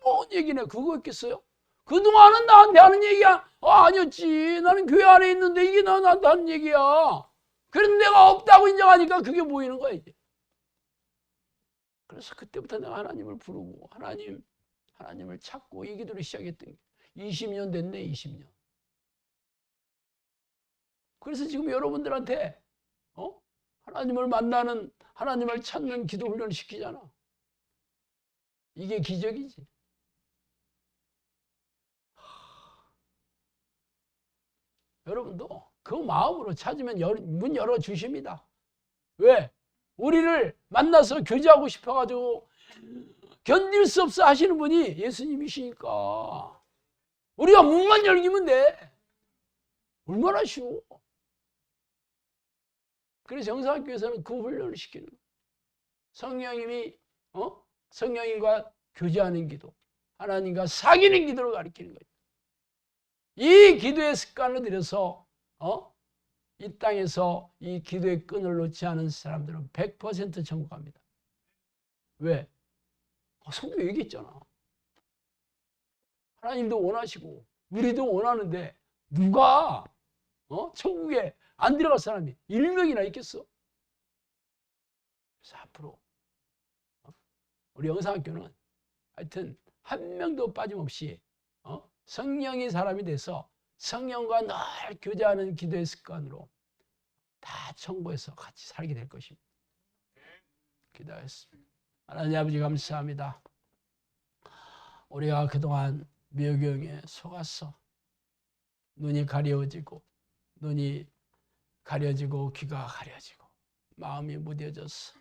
본 얘기네. 그거 있겠어요? 그동안은 나한테 하는 얘기야. 아니었지. 나는 교회 안에 있는데 이게 나한테 하는 얘기야. 그런데 내가 없다고 인정하니까 그게 보이는 거야 이제. 그래서 그때부터 내가 하나님을 부르고 하나님을 찾고 이 기도를 시작했던 게 20년 됐네. 20년. 그래서 지금 여러분들한테 하나님을 만나는, 하나님을 찾는 기도 훈련을 시키잖아. 이게 기적이지. 여러분도 그 마음으로 찾으면 문 열어주십니다. 왜? 우리를 만나서 교제하고 싶어가지고 견딜 수 없어 하시는 분이 예수님이시니까 우리가 문만 열기면 돼. 얼마나 쉬워. 그래서 영상학교에서는 그 훈련을 시키는 거예요. 성령님이 성령님과 교제하는 기도, 하나님과 사귀는 기도를 가르치는 거예요. 이 기도의 습관을 들여서 이 땅에서 이 기도의 끈을 놓지 않은 사람들은 100% 천국 갑니다. 왜? 성경 얘기했잖아. 하나님도 원하시고 우리도 원하는데 누가 천국에 안 들어갈 사람이 1명이나 있겠어? 그래서 앞으로 우리 영상학교는 하여튼 한 명도 빠짐없이 성령의 사람이 돼서 성령과 늘 교제하는 기도의 습관으로 다 천국에서 같이 살게 될 것입니다. 기도하겠습니다. 하나님 아버지 감사합니다. 우리가 그동안 미혹에 속았어. 눈이 가려지고 귀가 가려지고 마음이 무뎌졌어.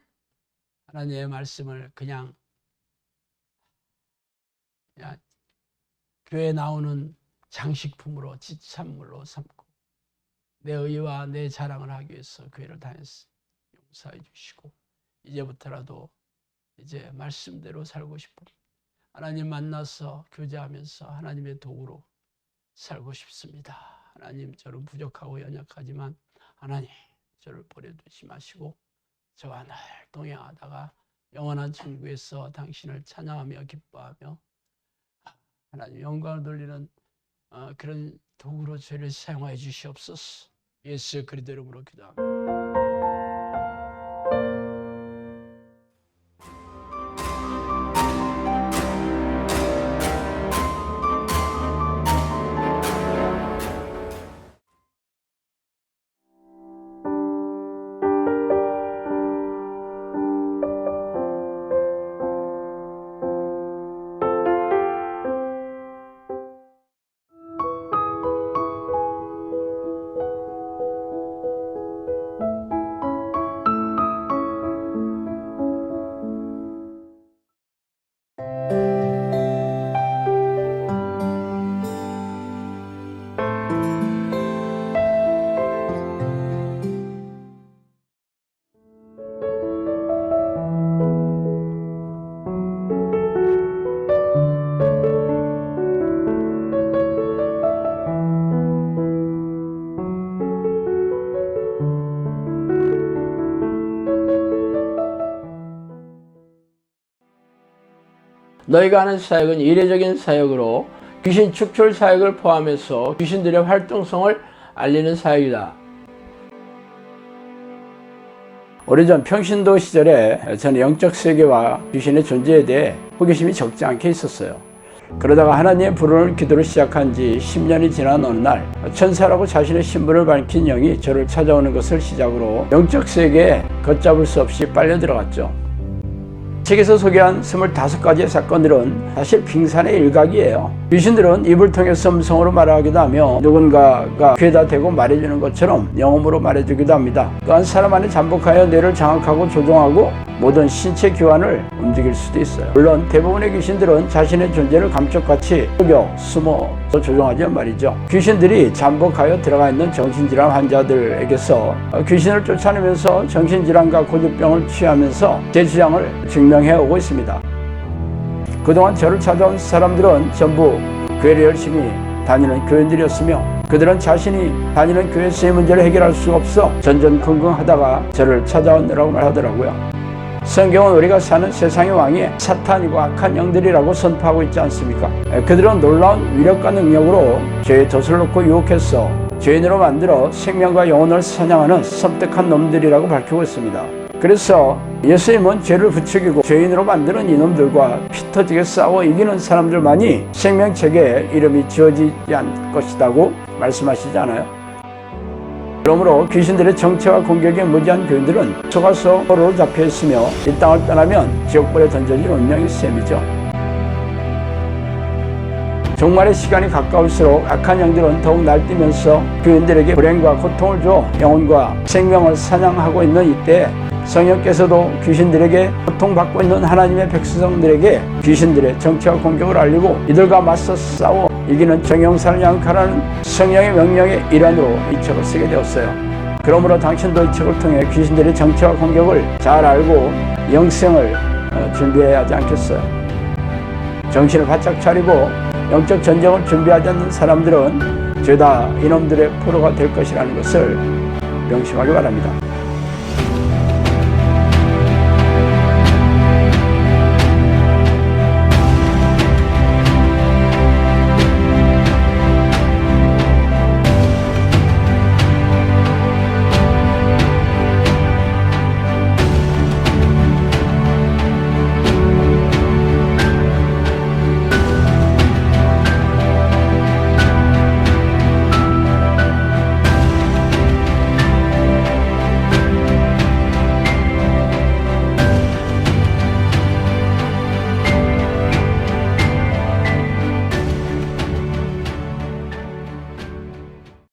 하나님의 말씀을 그냥 교회에 나오는 장식품으로 지참물로 삼고 내 의와 내 자랑을 하기 위해서 교회를 다녔어. 용서해 주시고 이제부터라도 이제 말씀대로 살고 싶어. 하나님 만나서 교제하면서 하나님의 도구로 살고 싶습니다. 하나님, 저는 부족하고 연약하지만 하나님 저를 버려두지 마시고 저와 늘 동행하다가 영원한 천국에서 당신을 찬양하며 기뻐하며 하나님 영광을 돌리는 그런 도구로 저를 사용하여 주시옵소서. 예수 그리스도 이름으로 기도합니다. 너희가 하는 사역은 이례적인 사역으로 귀신 축출 사역을 포함해서 귀신들의 활동성을 알리는 사역이다. 오래전 평신도 시절에 저는 영적 세계와 귀신의 존재에 대해 호기심이 적지 않게 있었어요. 그러다가 하나님의 부르는 기도를 시작한 지 10년이 지난 어느 날 천사라고 자신의 신분을 밝힌 영이 저를 찾아오는 것을 시작으로 영적 세계에 걷잡을 수 없이 빨려 들어갔죠. 책에서 소개한 25가지의 사건들은 사실 빙산의 일각이에요. 귀신들은 입을 통해서 음성으로 말하기도 하며 누군가가 귀에다 대고 말해주는 것처럼 영음으로 말해주기도 합니다. 또한 사람 안에 잠복하여 뇌를 장악하고 조종하고 모든 신체 기관을 움직일 수도 있어요. 물론 대부분의 귀신들은 자신의 존재를 감쪽같이 속여 숨어 조종하지만 말이죠. 귀신들이 잠복하여 들어가 있는 정신질환 환자들에게서 귀신을 쫓아내면서 정신질환과 고집병을 취하면서 제 주장을 증명해 오고 있습니다. 그동안 저를 찾아온 사람들은 전부 교회를 열심히 다니는 교인들이었으며 그들은 자신이 다니는 교회에서의 문제를 해결할 수가 없어 전전긍긍하다가 저를 찾아오느라고 말하더라고요. 성경은 우리가 사는 세상의 왕이 사탄이고 악한 영들이라고 선포하고 있지 않습니까? 그들은 놀라운 위력과 능력으로 죄의 덫을 놓고 유혹해서 죄인으로 만들어 생명과 영혼을 사냥하는 섬뜩한 놈들이라고 밝히고 있습니다. 그래서 예수님은 죄를 부추기고 죄인으로 만드는 이놈들과 피 터지게 싸워 이기는 사람들만이 생명책에 이름이 지어지지 않을 것이라고 말씀하시지 않아요? 그러므로 귀신들의 정체와 공격에 무지한 교인들은 속아서 포로로 잡혀 있으며 이 땅을 떠나면 지옥불에 던져질 운명의 셈이죠. 종말의 시간이 가까울수록 악한 영들은 더욱 날뛰면서 교인들에게 불행과 고통을 줘 영혼과 생명을 사냥하고 있는 이때 성령께서도 귀신들에게 고통받고 있는 하나님의 백성들에게 귀신들의 정체와 공격을 알리고 이들과 맞서 싸워 이기는 정형사를 양육하라는 성령의 명령의 일환으로 이 책을 쓰게 되었어요. 그러므로 당신도 이 책을 통해 귀신들의 정체와 공격을 잘 알고 영생을 준비해야 하지 않겠어요? 정신을 바짝 차리고 영적 전쟁을 준비하지 않는 사람들은 죄다 이놈들의 포로가 될 것이라는 것을 명심하기 바랍니다.